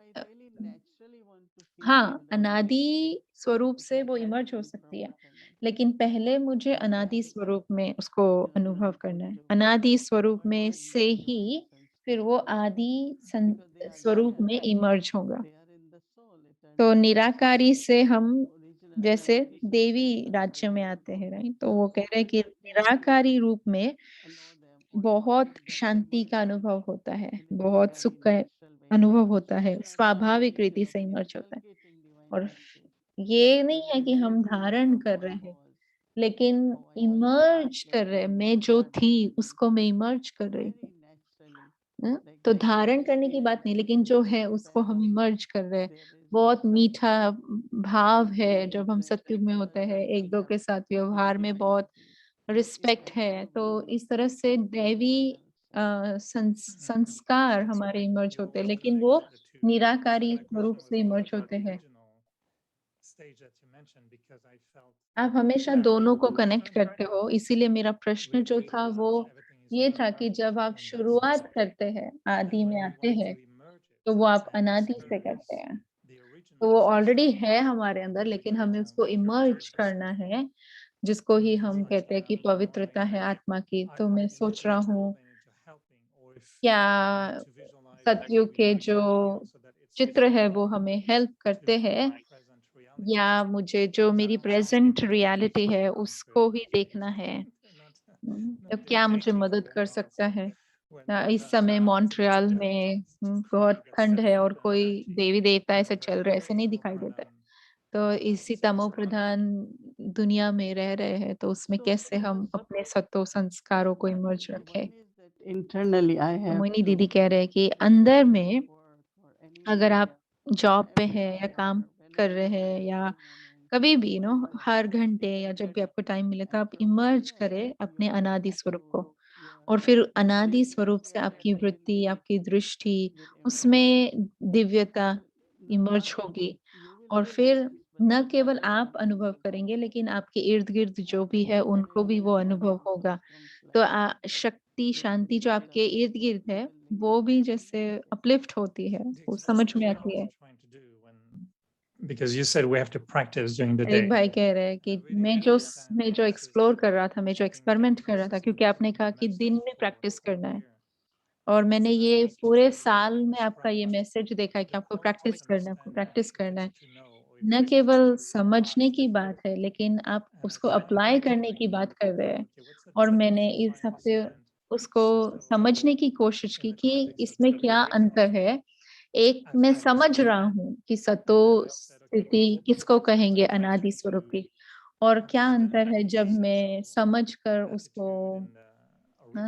हाँ, अनादि स्वरूप से वो इमर्ज हो सकती है, लेकिन पहले मुझे अनादि स्वरूप में उसको अनुभव करना है। अनादि स्वरूप में से ही फिर वो आदि स्वरूप में इमर्ज होगा। तो निराकारी से हम जैसे देवी राज्य में आते हैं, राइट? तो वो कह रहे हैं कि निराकारी रूप में बहुत शांति का अनुभव होता है, बहुत सुख का अनुभव होता है, स्वाभाविक रीति से इमर्ज होता है। और ये नहीं है कि हम धारण कर रहे हैं, लेकिन इमर्ज कर रहे हैं। मैं जो थी उसको मैं इमर्ज कर रही हूँ। तो धारण करने की बात नहीं, लेकिन जो है उसको हम इमर्ज कर रहे हैं। बहुत मीठा भाव है जब हम सतयुग में होते हैं, एक दो के साथ व्यवहार में बहुत रिस्पेक्ट है। तो इस तरह से दैवी संस्कार हमारे इमर्ज होते हैं, लेकिन वो निराकारी स्वरूप से इमर्ज होते हैं। आप हमेशा दोनों को कनेक्ट करते हो, इसीलिए मेरा प्रश्न जो था वो ये था कि जब आप शुरुआत करते हैं, आदि में आते हैं, तो वो आप अनादि से करते हैं। तो वो ऑलरेडी है हमारे अंदर, लेकिन हमें उसको इमर्ज करना है, जिसको ही हम कहते हैं कि पवित्रता है आत्मा की। तो मैं सोच रहा हूँ, क्या सतयुग के जो चित्र है वो हमें हेल्प करते हैं, या मुझे जो मेरी प्रेजेंट रियलिटी है उसको ही देखना है? तो क्या मुझे मदद कर सकता है? इस समय मॉन्ट्रियल में बहुत ठंड है और कोई देवी देवता ऐसे चल रहे, ऐसे नहीं दिखाई देता है। तो इसी तमो प्रधान दुनिया में रह रहे हैं, तो उसमें कैसे हम अपने सत्व संस्कारों को इमर्ज रखें? internally I तो have मोहिनी to दीदी कह रहे हैं कि अंदर में work or any अगर आप जॉब पे every हैं या काम hour कर whenever रहे I'm हैं या resting, I'm कभी भी हर घंटे या जब भी आपको टाइम मिले तो आप इमर्ज करें अपने अनादि स्वरूप को, और फिर अनादि स्वरूप से आपकी वृत्ति, आपकी दृष्टि, उसमें दिव्यता इमर्ज होगी। और फिर न केवल आप अनुभव करेंगे लेकिन आपके इर्द गिर्द जो भी है उनको भी वो अनुभव होगा। तो शक्ति, शांति जो आपके इर्द गिर्द है वो भी जैसे अपलिफ्ट होती है, वो समझ में आती है। Because you said we have to practice during the एक day. भाई कह रहे हैं कि मैं जो एक्सप्लोर कर रहा था, मैं जो एक्सपेरिमेंट कर रहा था, क्योंकि आपने कहा कि दिन में प्रैक्टिस करना है, और मैंने ये पूरे साल में आपका ये मैसेज देखा है कि आपको प्रैक्टिस करना है, आपको प्रैक्टिस करना है। न केवल समझने की बात है लेकिन आप उसको अप्लाई करने की बात कर रहे हैं। और मैंने इस हफ्ते उसको समझने की कोशिश की कि इसमें क्या अंतर है। एक मैं समझ रहा हूँ कि सतो स्थिति किसको कहेंगे अनादि स्वरूप की, और क्या अंतर है जब मैं समझकर उसको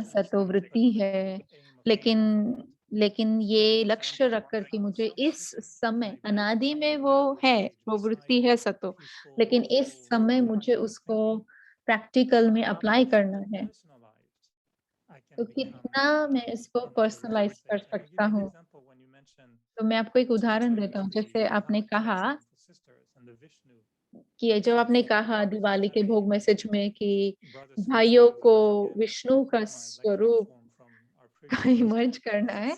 सतो वृत्ति है, लेकिन लेकिन ये लक्ष्य रखकर कि मुझे इस समय अनादि में वो है, वो वृत्ति है सतो, लेकिन इस समय मुझे उसको प्रैक्टिकल में अप्लाई करना है। तो कितना मैं इसको पर्सनलाइज कर सकता हूँ? तो मैं आपको एक उदाहरण देता हूँ, जैसे आपने कहा कि जब आपने कहा दिवाली के भोग मैसेज में कि भाइयों को विष्णु का स्वरूप इमर्ज करना है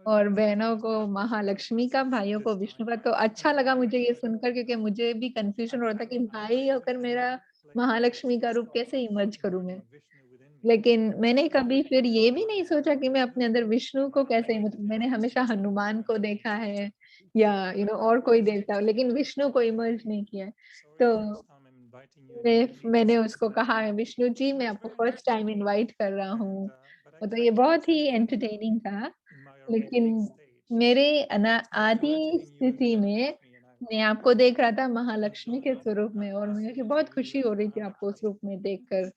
और बहनों को महालक्ष्मी का, भाइयों को विष्णु का, तो अच्छा लगा मुझे ये सुनकर, क्योंकि मुझे भी कंफ्यूजन हो रहा था कि भाई होकर मेरा महालक्ष्मी का रूप कैसे इमर्ज करूं मैं। लेकिन मैंने कभी फिर ये भी नहीं सोचा कि मैं अपने अंदर विष्णु को कैसे इमर्ज, मैंने हमेशा हनुमान को देखा है या और कोई देवता हो, लेकिन विष्णु को इमर्ज नहीं किया है। तो मैंने उसको कहा है विष्णु जी मैं आपको फर्स्ट टाइम इनवाइट कर रहा हूँ, तो ये बहुत ही एंटरटेनिंग था। लेकिन मेरे आदि स्थिति में मैं आपको देख रहा था महालक्ष्मी के स्वरूप में, और मुझे बहुत खुशी हो रही थी आपको उस रूप में देखकर।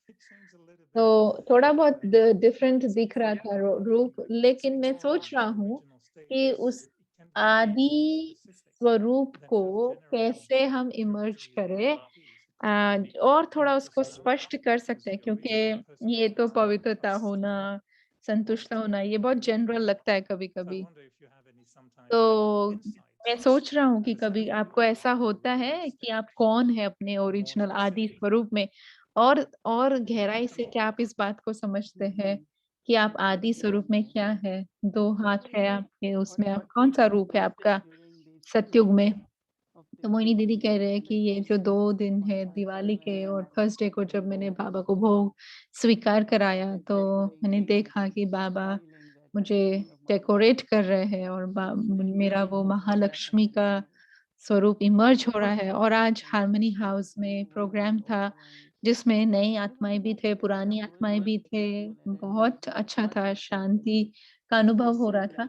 तो थोड़ा बहुत डिफरेंट दिख रहा था रूप, लेकिन मैं सोच रहा हूँ कि उस आदि स्वरूप को कैसे हम इमर्ज करें, और थोड़ा उसको स्पष्ट कर सकते हैं, क्योंकि ये तो पवित्रता होना, संतुष्ट होना, ये बहुत जनरल लगता है कभी-कभी। तो मैं सोच रहा हूँ कि कभी आपको ऐसा होता है कि आप कौन है अपने ओरिजिनल आदि स्वरूप में, और गहराई से क्या आप इस बात को समझते हैं कि आप आदि स्वरूप में क्या है? 2 हाथ है आपके, उसमें आप कौन-सा रूप है आपका सतयुग में? तो मोहिनी दीदी कह रहे हैं कि ये जो 2 दिन है दिवाली के और थर्सडे को जब मैंने बाबा को भोग स्वीकार कराया, तो मैंने देखा कि बाबा मुझे डेकोरेट कर रहे हैं और मेरा वो महालक्ष्मी का स्वरूप इमर्ज हो रहा है। और आज हार्मनी हाउस में प्रोग्राम था जिसमें नई आत्माएं भी थे, पुरानी आत्माएं भी थे। बहुत अच्छा था, शांति का अनुभव हो रहा था,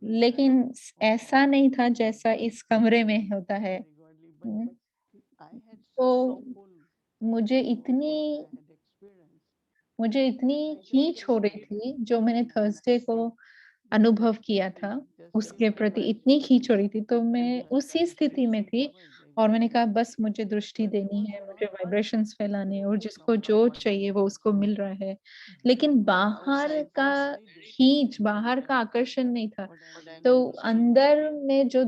लेकिन ऐसा नहीं था जैसा इस कमरे में होता है। तो मुझे इतनी मुझे इतनी खींच हो रही थी जो मैंने थर्सडे को अनुभव किया था, उसके प्रति इतनी खींच हो रही थी, तो मैं उसी स्थिति में थी और मैंने कहा बस मुझे दृष्टि देनी है, मुझे वाइब्रेशंस फैलाने हैं और जिसको जो चाहिए वो उसको मिल रहा है। लेकिन बाहर का आकर्षण नहीं था। तो अंदर में जो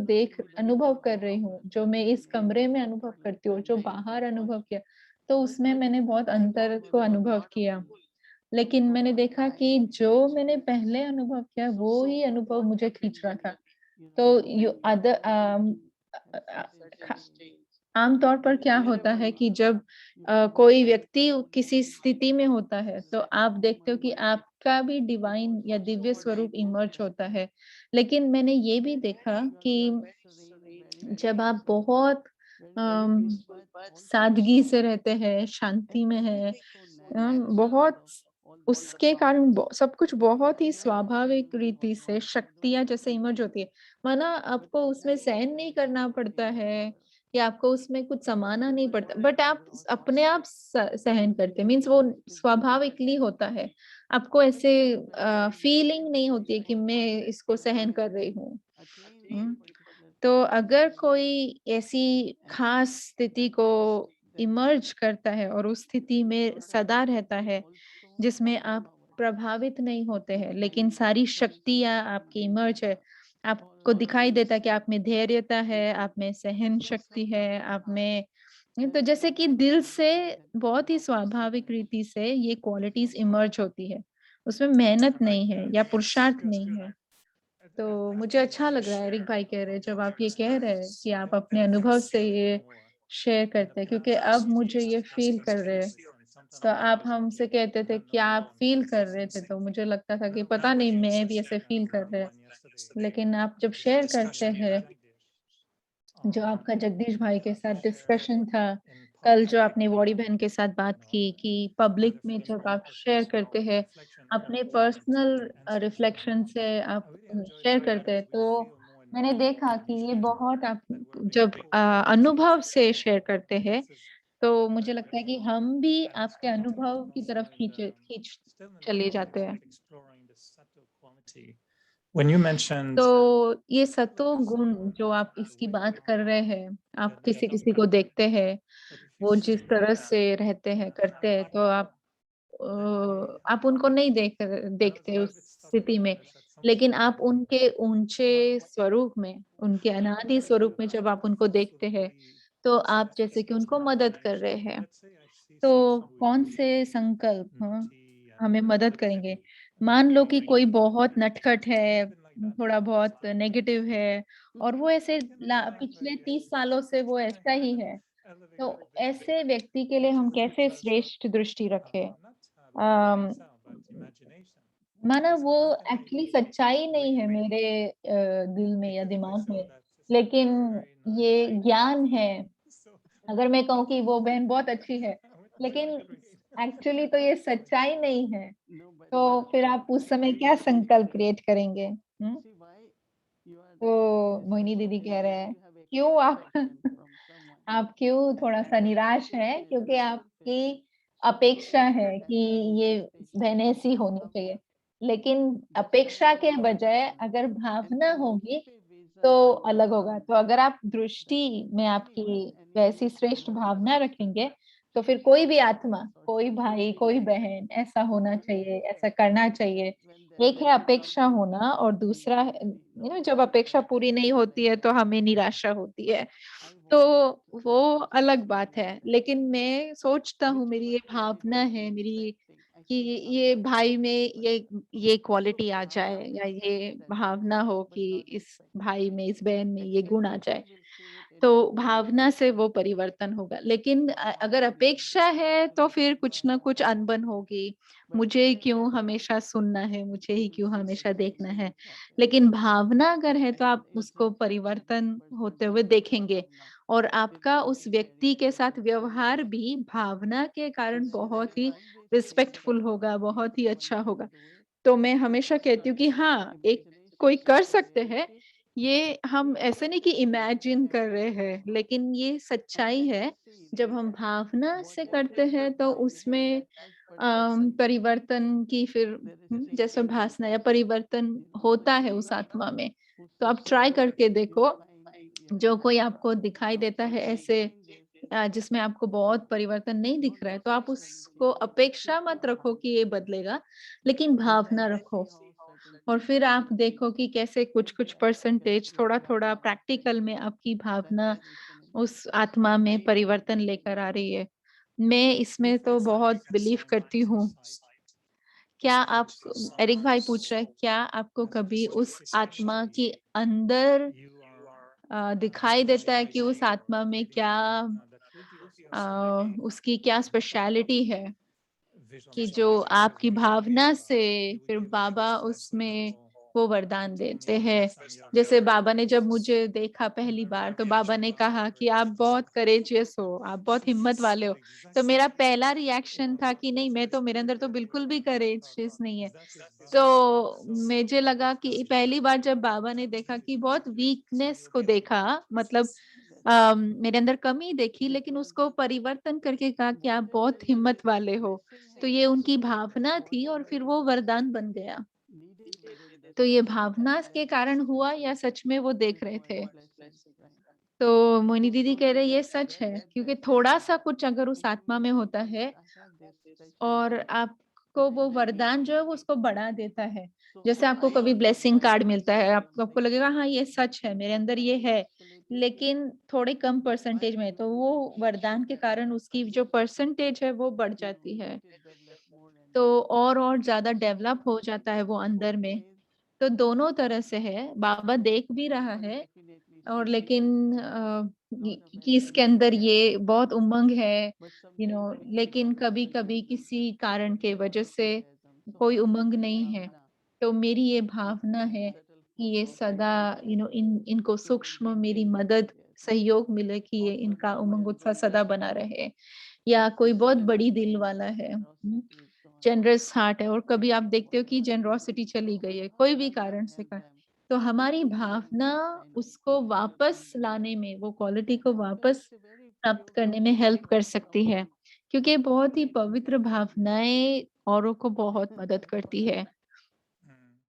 अनुभव कर रही हूँ, जो मैं इस कमरे में अनुभव करती हूँ, जो बाहर अनुभव किया, तो उसमें मैंने बहुत अंतर को अनुभव किया। लेकिन मैंने देखा कि जो मैंने पहले अनुभव किया वो ही अनुभव मुझे खींच रहा था। तो आमतौर पर क्या होता है कि जब कोई व्यक्ति किसी स्थिति में होता है तो आप देखते हो कि आपका भी डिवाइन या दिव्य स्वरूप इमर्ज होता है। लेकिन मैंने ये भी देखा कि जब आप बहुत सादगी से रहते हैं, शांति में है, बहुत उसके कारण सब कुछ बहुत ही स्वाभाविक रीति से शक्तियाँ जैसे इमर्ज होती है। माना आपको उसमें सहन नहीं करना पड़ता है या आपको उसमें कुछ समाना नहीं पड़ता, बट आप अपने आप सहन करते, मीन्स वो स्वाभाविकली होता है। आपको ऐसे फीलिंग नहीं होती है कि मैं इसको सहन कर रही हूँ। तो अगर कोई ऐसी खास स्थिति को इमर्ज करता है और उस स्थिति में सदा रहता है, जिसमें आप प्रभावित नहीं होते हैं, लेकिन सारी शक्तियाँ आपकी इमर्ज है, आपको दिखाई देता है कि आप में धैर्यता है, आप में सहन शक्ति है, आप में तो जैसे कि दिल से बहुत ही स्वाभाविक रीति से ये क्वालिटीज इमर्ज होती है, उसमें मेहनत नहीं है या पुरुषार्थ नहीं है। तो मुझे अच्छा लग रहा है एरिक भाई कह रहे हैं, जब आप ये कह रहे हैं कि आप अपने अनुभव से ये शेयर करते हैं, क्योंकि अब मुझे ये फील कर रहे हैं। तो आप हमसे कहते थे कि आप फील कर रहे थे, तो मुझे लगता था कि पता नहीं मैं भी ऐसे फील कर रहे हैं, लेकिन आप जब शेयर करते हैं, जो आपका जगदीश भाई के साथ डिस्कशन था, कल जो आपने वॉडी बहन के साथ बात की कि पब्लिक में जब आप शेयर करते हैं, अपने पर्सनल रिफ्लेक्शन से आप शेयर करते हैं, तो मैंने देखा कि ये बहुत आप जब अनुभव से शेयर करते हैं, तो मुझे लगता है कि हम भी आपके अनुभव की तरफ खींच चले जाते हैं। When you mentioned तो ये सतो गुण जो आप इसकी बात कर रहे हैं, आप किसी-किसी को देखते हैं, वो जिस तरह से रहते हैं, करते हैं, तो आप उनको नहीं देखते उस स्थिति में, लेकिन आप उनके ऊंचे स्वरूप में, उनके अनादि स्वरूप में जब आप उनको देखते हैं, तो आप जैसे कि उनको मदद कर रहे हैं। तो कौन से संकल्प हमें मदद करेंगे? मान लो कि कोई बहुत नटखट है, थोड़ा बहुत नेगेटिव है और वो ऐसे पिछले 30 सालों से वो ऐसा ही है। तो ऐसे व्यक्ति के लिए हम कैसे श्रेष्ठ दृष्टि रखें? अम, माना वो एक्चुअली सच्चाई नहीं है मेरे दिल में या दिमाग में, लेकिन ये ज्ञान है। अगर मैं कहूँ कि वो बहन बहुत अच्छी है, लेकिन एक्चुअली तो ये सच्चाई नहीं है, तो फिर आप उस समय क्या संकल्प क्रिएट करेंगे? हुँ? तो मोहिनी दीदी कह रहे हैं, क्यों आप आप क्यों थोड़ा-सा निराश हैं? क्योंकि आपकी अपेक्षा है कि ये बहन ऐसी होनी चाहिए। लेकिन अपेक्षा के बजाय अगर भावना होगी, तो अलग होगा। तो अगर आप दृष्टि में आपकी वैसी श्रेष्ठ भावना रखेंगे, तो फिर कोई भी आत्मा, कोई भाई, कोई बहन ऐसा होना चाहिए, ऐसा करना चाहिए। एक है अपेक्षा होना और दूसरा है जब अपेक्षा पूरी नहीं होती है तो हमें निराशा होती है। तो वो अलग बात है। लेकिन मैं सोचता हूँ मेरी ये भावना है मेरी कि ये भाई में ये क्वालिटी आ जाए या ये भावना हो कि इस भाई में, इस बहन में ये गुण आ जाए। तो भावना से वो परिवर्तन होगा। लेकिन अगर अपेक्षा है तो फिर कुछ ना कुछ अनबन होगी। मुझे ही क्यों हमेशा सुनना है, मुझे ही क्यों हमेशा देखना है। लेकिन भावना अगर है तो आप उसको परिवर्तन होते हुए देखेंगे और आपका उस व्यक्ति के साथ व्यवहार भी भावना के कारण बहुत ही रिस्पेक्टफुल होगा, बहुत ही अच्छा होगा। तो मैं हमेशा कहती हूँ कि हाँ, एक कोई कर सकते हैं, ये हम ऐसे नहीं कि इमेजिन कर रहे हैं, लेकिन ये सच्चाई है। जब हम भावना से करते हैं तो उसमें परिवर्तन की फिर जैसे भासना या परिवर्तन होता है उस आत्मा में। तो आप ट्राई करके देखो, जो कोई आपको दिखाई देता है ऐसे जिसमें आपको बहुत परिवर्तन नहीं दिख रहा है, तो आप उसको अपेक्षा मत रखो कि ये बदलेगा, लेकिन भावना रखो। और फिर आप देखो कि कैसे कुछ-कुछ परसेंटेज थोड़ा-थोड़ा प्रैक्टिकल में आपकी भावना उस आत्मा में परिवर्तन लेकर आ रही है। मैं इसमें तो बहुत बिलीव करती हूँ। क्या आप एरिक भाई पूछ रहे हैं, क्या आपको कभी उस आत्मा के अंदर दिखाई देता है कि उस आत्मा में क्या उसकी क्या स्पेशलिटी है? कि जो आपकी भावना से फिर बाबा उसमें वो वरदान देते हैं। जैसे बाबा ने जब मुझे देखा पहली बार तो बाबा ने कहा कि आप बहुत करेजियस हो, आप बहुत हिम्मत वाले हो। तो मेरा पहला रिएक्शन था कि नहीं, मैं तो मेरे अंदर तो बिल्कुल भी करेजियस नहीं है। तो मुझे लगा कि पहली बार जब बाबा ने देखा कि बहुत वीकनेस को देखा, मतलब मेरे अंदर कमी देखी, लेकिन उसको परिवर्तन करके कहा कि आप बहुत हिम्मत वाले हो। तो ये उनकी भावना थी और फिर वो वरदान बन गया। तो ये भावना के कारण हुआ या सच में वो देख रहे थे? तो मोहिनी दीदी कह रहे ये सच है, क्योंकि थोड़ा सा कुछ अगर उस आत्मा में होता है और आपको वो वरदान जो है वो उसको बढ़ा देता है। जैसे आपको कभी ब्लेसिंग कार्ड मिलता है, आपको लगेगा हाँ ये सच है, मेरे अंदर ये है, लेकिन थोड़े कम परसेंटेज में, तो वो वरदान के कारण उसकी जो परसेंटेज है वो बढ़ जाती है, तो और ज्यादा डेवलप हो जाता है वो अंदर में। तो दोनों तरह से है, बाबा देख भी रहा है और लेकिन कि इसके अंदर ये बहुत उमंग है, लेकिन कभी कभी किसी कारण के वजह से कोई उमंग नहीं है। तो मेरी ये भावना है कि ये सदा इनको सूक्ष्म मेरी मदद सहयोग मिले कि ये इनका उमंग उत्साह सदा बना रहे, या कोई बहुत बड़ी दिल वाला है, जनरस हार्ट है, और कभी आप देखते हो कि जेनरोसिटी चली गई है कोई भी कारण से तो हमारी भावना उसको वापस लाने में, वो क्वालिटी को वापस प्राप्त करने में हेल्प कर सकती है, क्योंकि बहुत ही पवित्र भावनाएं औरों को बहुत मदद करती है।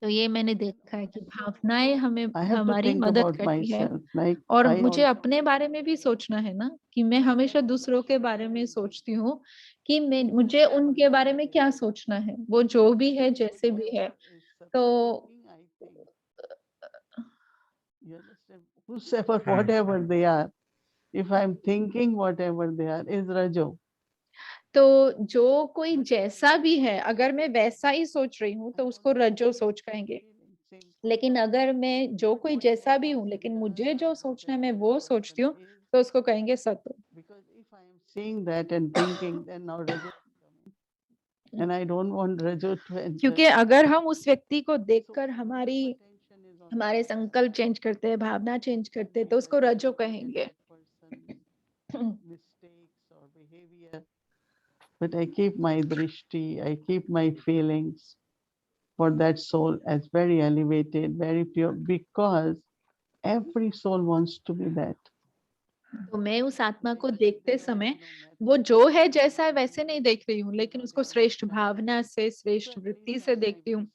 तो ये मैंने देखा है कि भावनाएं हमें I have to हमारी think मदद about करती है। myself. Like और I मुझे also अपने बारे में भी सोचना है ना, कि मैं हमेशा दूसरों के बारे में सोचती हूँ कि मुझे उनके बारे में क्या सोचना है, वो जो भी है जैसे भी है। तो you understand? Whosoever, whatever they are, if I'm thinking whatever they are, is Rajo. तो जो कोई जैसा भी है, अगर मैं वैसा ही सोच रही हूँ तो उसको रजो सोच कहेंगे, लेकिन अगर मैं जो कोई जैसा भी हूँ लेकिन मुझे जो सोचना है मैं वो सोचती हूँ तो उसको कहेंगे सतो। Because if I am seeing that and thinking, then now Rajo is coming. And I don't want Rajo to enter. क्योंकि अगर हम उस व्यक्ति को So देखकर if my हमारी attention is on हमारे that संकल्प person, चेंज करते हैं, भावना चेंज then करते हैं, I तो उसको better रजो look at कहेंगे। that person's mistakes or behavior. But I keep my drishti, I keep my feelings for that soul as very elevated, very pure, because every soul wants to be that. तो मैं उस आत्मा को देखते समय वो जो है जैसा है वैसे नहीं देख रही हूँ, लेकिन उसको श्रेष्ठ भावना से, श्रेष्ठ वृत्ति से देखती हूँ,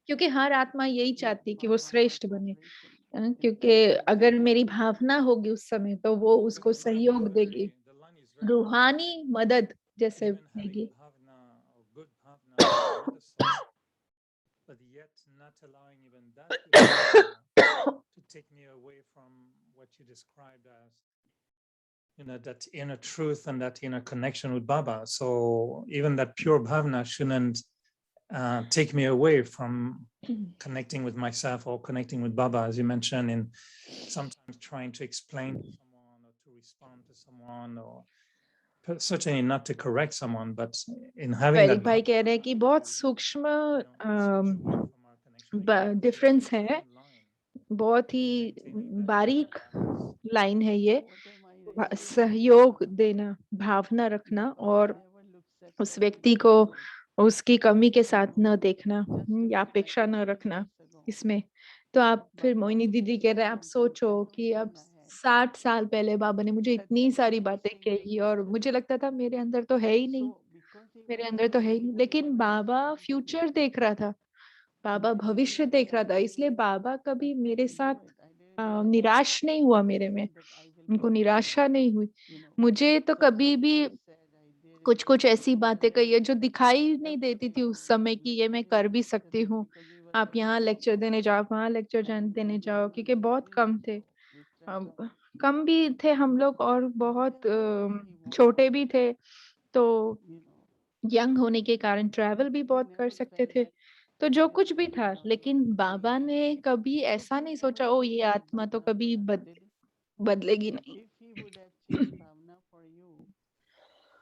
क्योंकि हर आत्मा यही चाहती है कि वो श्रेष्ठ बने। क्योंकि अगर मेरी भावना होगी उस समय तो वो उसको सहयोग देगी, रूहानी मदद जैसे देगी। But yet not allowing even that good bhavna to take me away from what you described as, that inner truth and that inner connection with Baba. So even that pure bhavna shouldn't take me away from connecting with myself or connecting with Baba, as you mentioned, in sometimes trying to explain to someone or to respond to someone, or certainly not to correct someone, but in having वैदिक that भाई कह रहे हैं कि बहुत सूक्ष्म difference है, बहुत ही बारीक लाइन है ये, सहयोग देना, भावना रखना और उस व्यक्ति को उसकी कमी के साथ न देखना या अपेक्षा न रखना इसमें। तो आप फिर मोहिनी दीदी कह रहे हैं, आप सोचो कि अब 60 साल पहले बाबा ने मुझे इतनी सारी बातें कही और मुझे लगता था मेरे अंदर तो है ही नहीं, मेरे अंदर तो है ही नहीं, लेकिन बाबा फ्यूचर देख रहा था, बाबा भविष्य देख रहा था, इसलिए बाबा कभी मेरे साथ निराश नहीं हुआ, मेरे में उनको निराशा नहीं हुई। मुझे तो कभी भी कुछ कुछ ऐसी बातें कही है जो दिखाई नहीं देती थी उस समय कि ये मैं कर भी सकती हूँ, आप यहाँ लेक्चर देने जाओ, वहाँ लेक्चर देने जाओ, क्योंकि बहुत कम थे, कम भी थे हम लोग और बहुत छोटे भी थे, तो यंग होने के कारण ट्रैवल भी बहुत कर सकते थे, तो जो कुछ भी था, लेकिन बाबा ने कभी ऐसा नहीं सोचा ओ ये आत्मा तो कभी बदलेगी नहीं।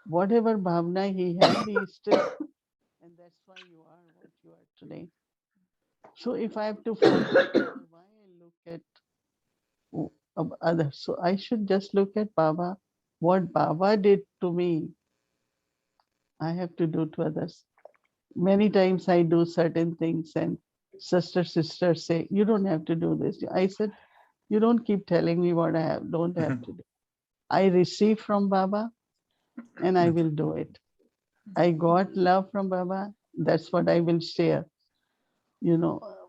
Whatever bhavna he had, he still, and that's why you are what you are today. So if I have to follow, why I look at others? So I should just look at Baba, what Baba did to me, I have to do to others. Many times I do certain things and sisters say, you don't have to do this. I said, you don't keep telling me what I don't have to do. I receive from Baba and I will do it. I got love from Baba. That's what I will share.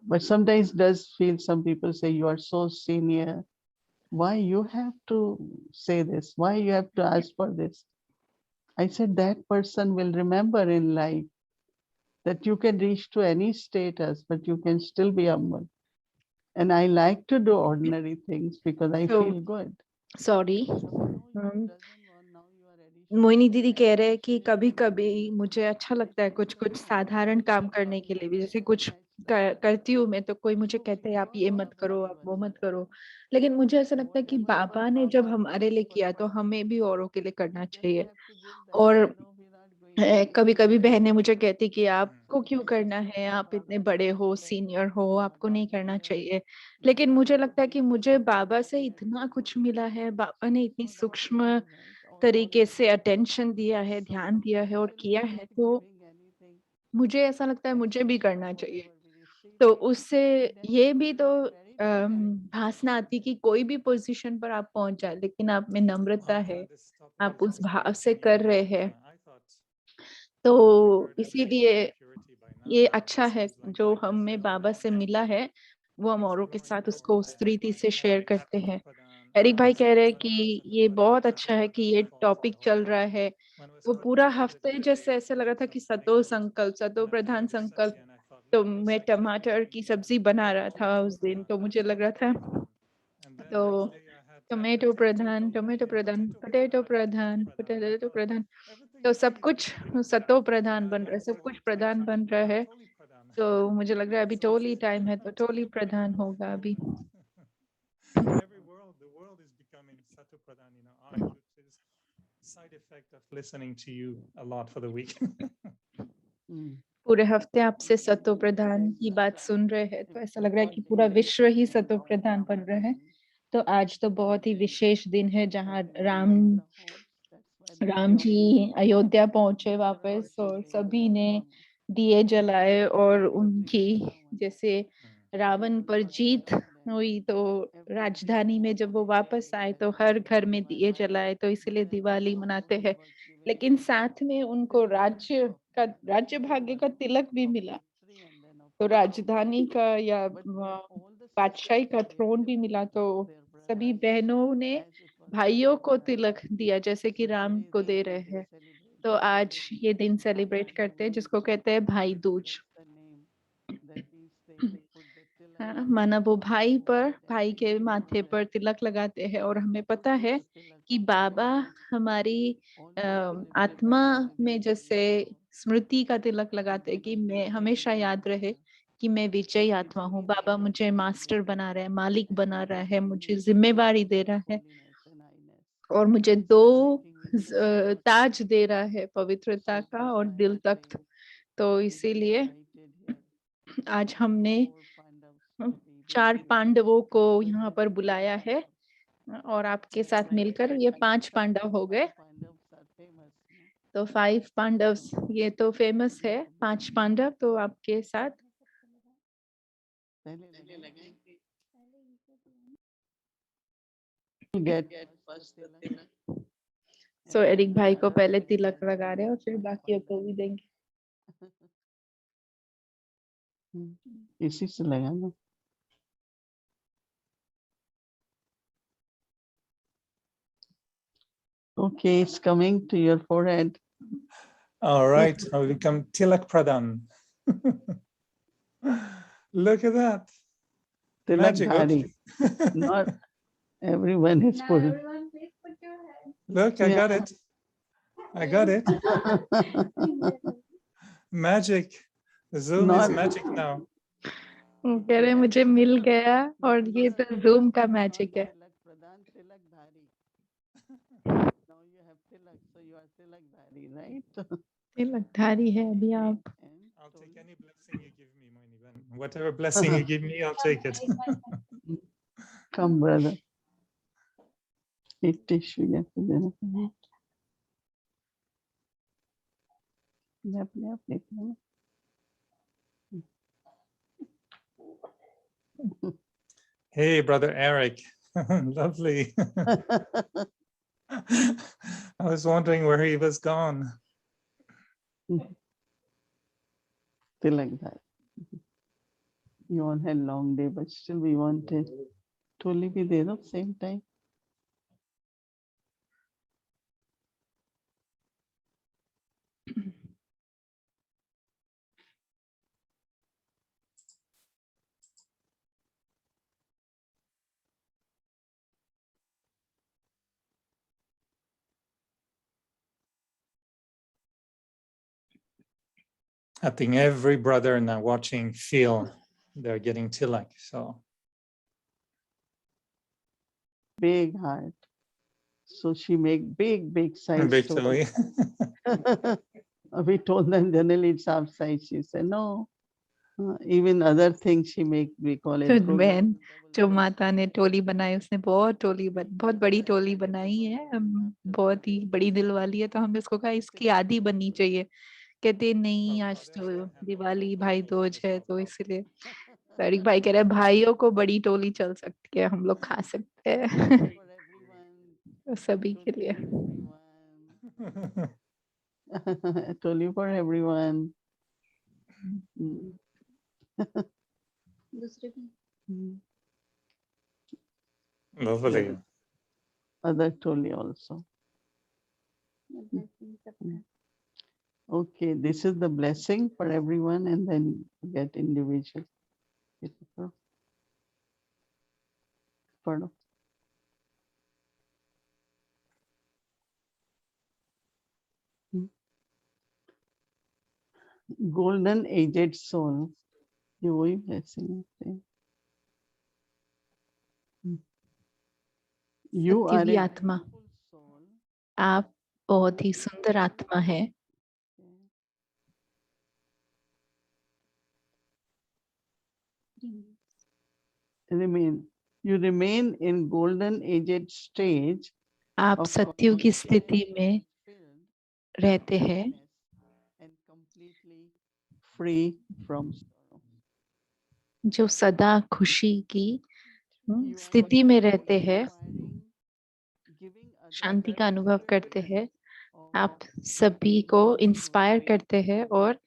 But sometimes does feel, some people say you are so senior. Why you have to say this? Why you have to ask for this? I said that person will remember in life that you can reach to any status, but you can still be humble. And I like to do ordinary things because I So, feel good. Sorry, Um, Moini दीदी कह रहे हैं कि कभी कभी मुझे अच्छा लगता है कुछ कुछ साधारण काम करने के लिए भी, जैसे कुछ करती हूँ मैं तो कोई मुझे कहते हैं आप ये मत करो, आप वो मत करो, लेकिन मुझे ऐसा लगता है कि बाबा ने जब हमारे लिए किया तो हमें भी औरों के लिए करना चाहिए। और कभी कभी बहनें मुझे कहती कि आपको क्यों करना है, आप इतने बड़े हो, सीनियर हो, आपको नहीं करना चाहिए। लेकिन मुझे लगता है कि मुझे बाबा से इतना कुछ मिला है, बाबा ने इतनी सूक्ष्म तरीके से अटेंशन दिया है, ध्यान दिया है और किया है, तो मुझे ऐसा लगता है मुझे भी करना चाहिए। तो उससे ये भी तो भासना आती कि कोई भी पोजीशन पर आप पहुंच जाए, लेकिन आप में नम्रता है, आप उस भाव से कर रहे हैं, तो इसीलिए ये अच्छा है जो हमें बाबा से मिला है, वो हम औरों के साथ उसको उस रीति से शेयर करते हैं। एरिक भाई कह रहे हैं कि ये बहुत अच्छा है कि ये टॉपिक चल रहा है। वो पूरा हफ्ते जैसे ऐसे लगा था कि सतो संकल्प, सतो प्रधान संकल्प, तो मैं टमाटर की सब्जी बना रहा था उस दिन, तो मुझे लग रहा था तो टोमेटो प्रधान, पोटैटो प्रधान, पोटैटो प्रधान, तो सब कुछ सतो प्रधान बन रहा है, सब कुछ प्रधान बन रहा है। तो मुझे लग रहा है अभी टोली टाइम है, तो टोली प्रधान होगा अभी। The world is becoming Sato Pradhan in our eyes, which is side effect of listening to you a lot for the week. पूरे हफ्ते आपसे सतो प्रधान की बात सुन रहे हैं, तो ऐसा लग रहा है कि पूरा विश्व ही सतो प्रधान बन रहा है। तो आज तो बहुत ही विशेष दिन है जहाँ राम जी अयोध्या पहुंचे वापस, और सभी ने दिए जलाए, और उनकी जैसे रावण पर जीत हुई, तो राजधानी में जब वो वापस आए तो हर घर में दिए जलाए, तो इसलिए दिवाली मनाते हैं। लेकिन साथ में उनको राज्य भाग्य का तिलक भी मिला, तो राजधानी का या बादशाही का थ्रोन भी मिला। तो सभी बहनों ने भाइयों को तिलक दिया जैसे कि राम को दे रहे हैं। तो आज ये दिन सेलिब्रेट करते हैं जिसको कहते हैं भाई दूज। माना वो भाई के माथे पर तिलक लगाते हैं, और हमें पता है कि बाबा हमारी आत्मा में जैसे स्मृति का तिलक लगाते हैं कि मैं हमेशा याद रहे कि मैं विजयी आत्मा हूँ। बाबा मुझे मास्टर बना रहा है, मालिक बना रहा है, मुझे जिम्मेवारी दे रहा है, और मुझे 2 ताज दे रहा है, पवित्रता का और दिल तख्त। तो इसीलिए आज हमने 4 पांडवों को यहाँ पर बुलाया है, और आपके साथ मिलकर ये 5 पांडव हो गए। तो 5 पांडव्स, ये तो फेमस है 5 पांडव, तो आपके साथ सो एरिक भाई को पहले तिलक लगा रहे हैं और फिर बाकियों को भी देंगे। इसी से लगा ना। Okay, it's coming to your forehead. All right, I will become Tilak Pradhan. Look at that. Tilak Magic. Dhari. Not everyone is putting. Look, I got it. I got it. Magic. Zoom is magic now. कह रहे मुझे मिल गया, और ये तो Zoom का magic है। Now you have tilak, so you are tilak dhari, right? Tilakdhari है अभी आप। I'll take any blessing you give me, Moini. Whatever blessing you give me, I'll take it. Come, brother. एक टिश्यू या तो देना पड़ेगा। मैं अपने आप देख लूँगा। Hey, brother Eric. Lovely. I was wondering where he was gone. तिलक धारी। You all had long day, but still we wanted Toli be there at the same time. I think every brother now watching feel they're getting tilak. So Big heart. So she make big size. big Toli. Toli. We told them generally it's half size. She said no. Even other things she make, we call it. तो program बहन double जो size. माता ने टोली बनाई उसने बहुत बड़ी टोली बनाई है, बहुत ही बड़ी दिल वाली है, तो हमने उसको कहा इसकी आधी बननी चाहिए। कहते नहीं आज तो दिवाली भाई दूज है तो इसलिए। तारिक भाई कह रहे हैं भाइयों को बड़ी टोली चल सकती है, हम लोग खा सकते हैं। For everyone. सभी के Toli लिए। for everyone. Toli for everyone. Mm. Mm. Lovely. Other Toli also. Okay, this is the blessing for everyone, and then get individual. Pardon. Golden aged soul. ये वही blessing है. You सत्य are की a आत्मा, beautiful soul. आप बहुत ही सुंदर आत्मा है। You remain in golden aged stage. आप of सत्युग की स्थिति consciousness में filled रहते हैं and completely free from sorrow. जो सदा खुशी की You are स्थिति में रहते हैं, inspiring, giving others शांति का अनुभव करते हैं। of आप सभी को इंस्पायर करते हैं और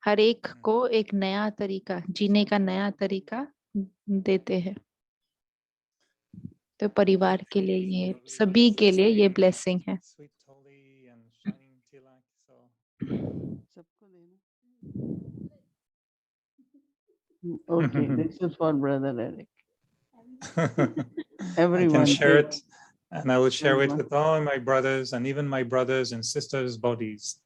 हर एक को एक नया तरीका, जीने का नया तरीका देते हैं। तो परिवार के लिए ये, सभी के लिए ये ब्लेसिंग है। Sweet Toli and shining tilak. So सबको देना. Okay, this is for brother Eric. I Everyone can share take. it, and I will share it Everyone. with all my brothers and even my brothers and sisters' bodies.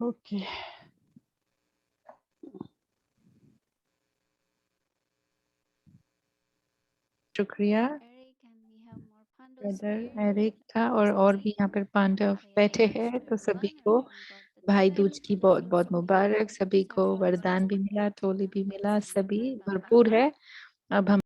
Okay. शुक्रिया Eric, and we have more Pandavas brother here. Eric का, और भी यहाँ पर पांडव बैठे हैं। तो सभी को भाई दूज की बहुत बहुत मुबारक। सभी को वरदान भी मिला, टोली भी मिला, सभी भरपूर है। अब हम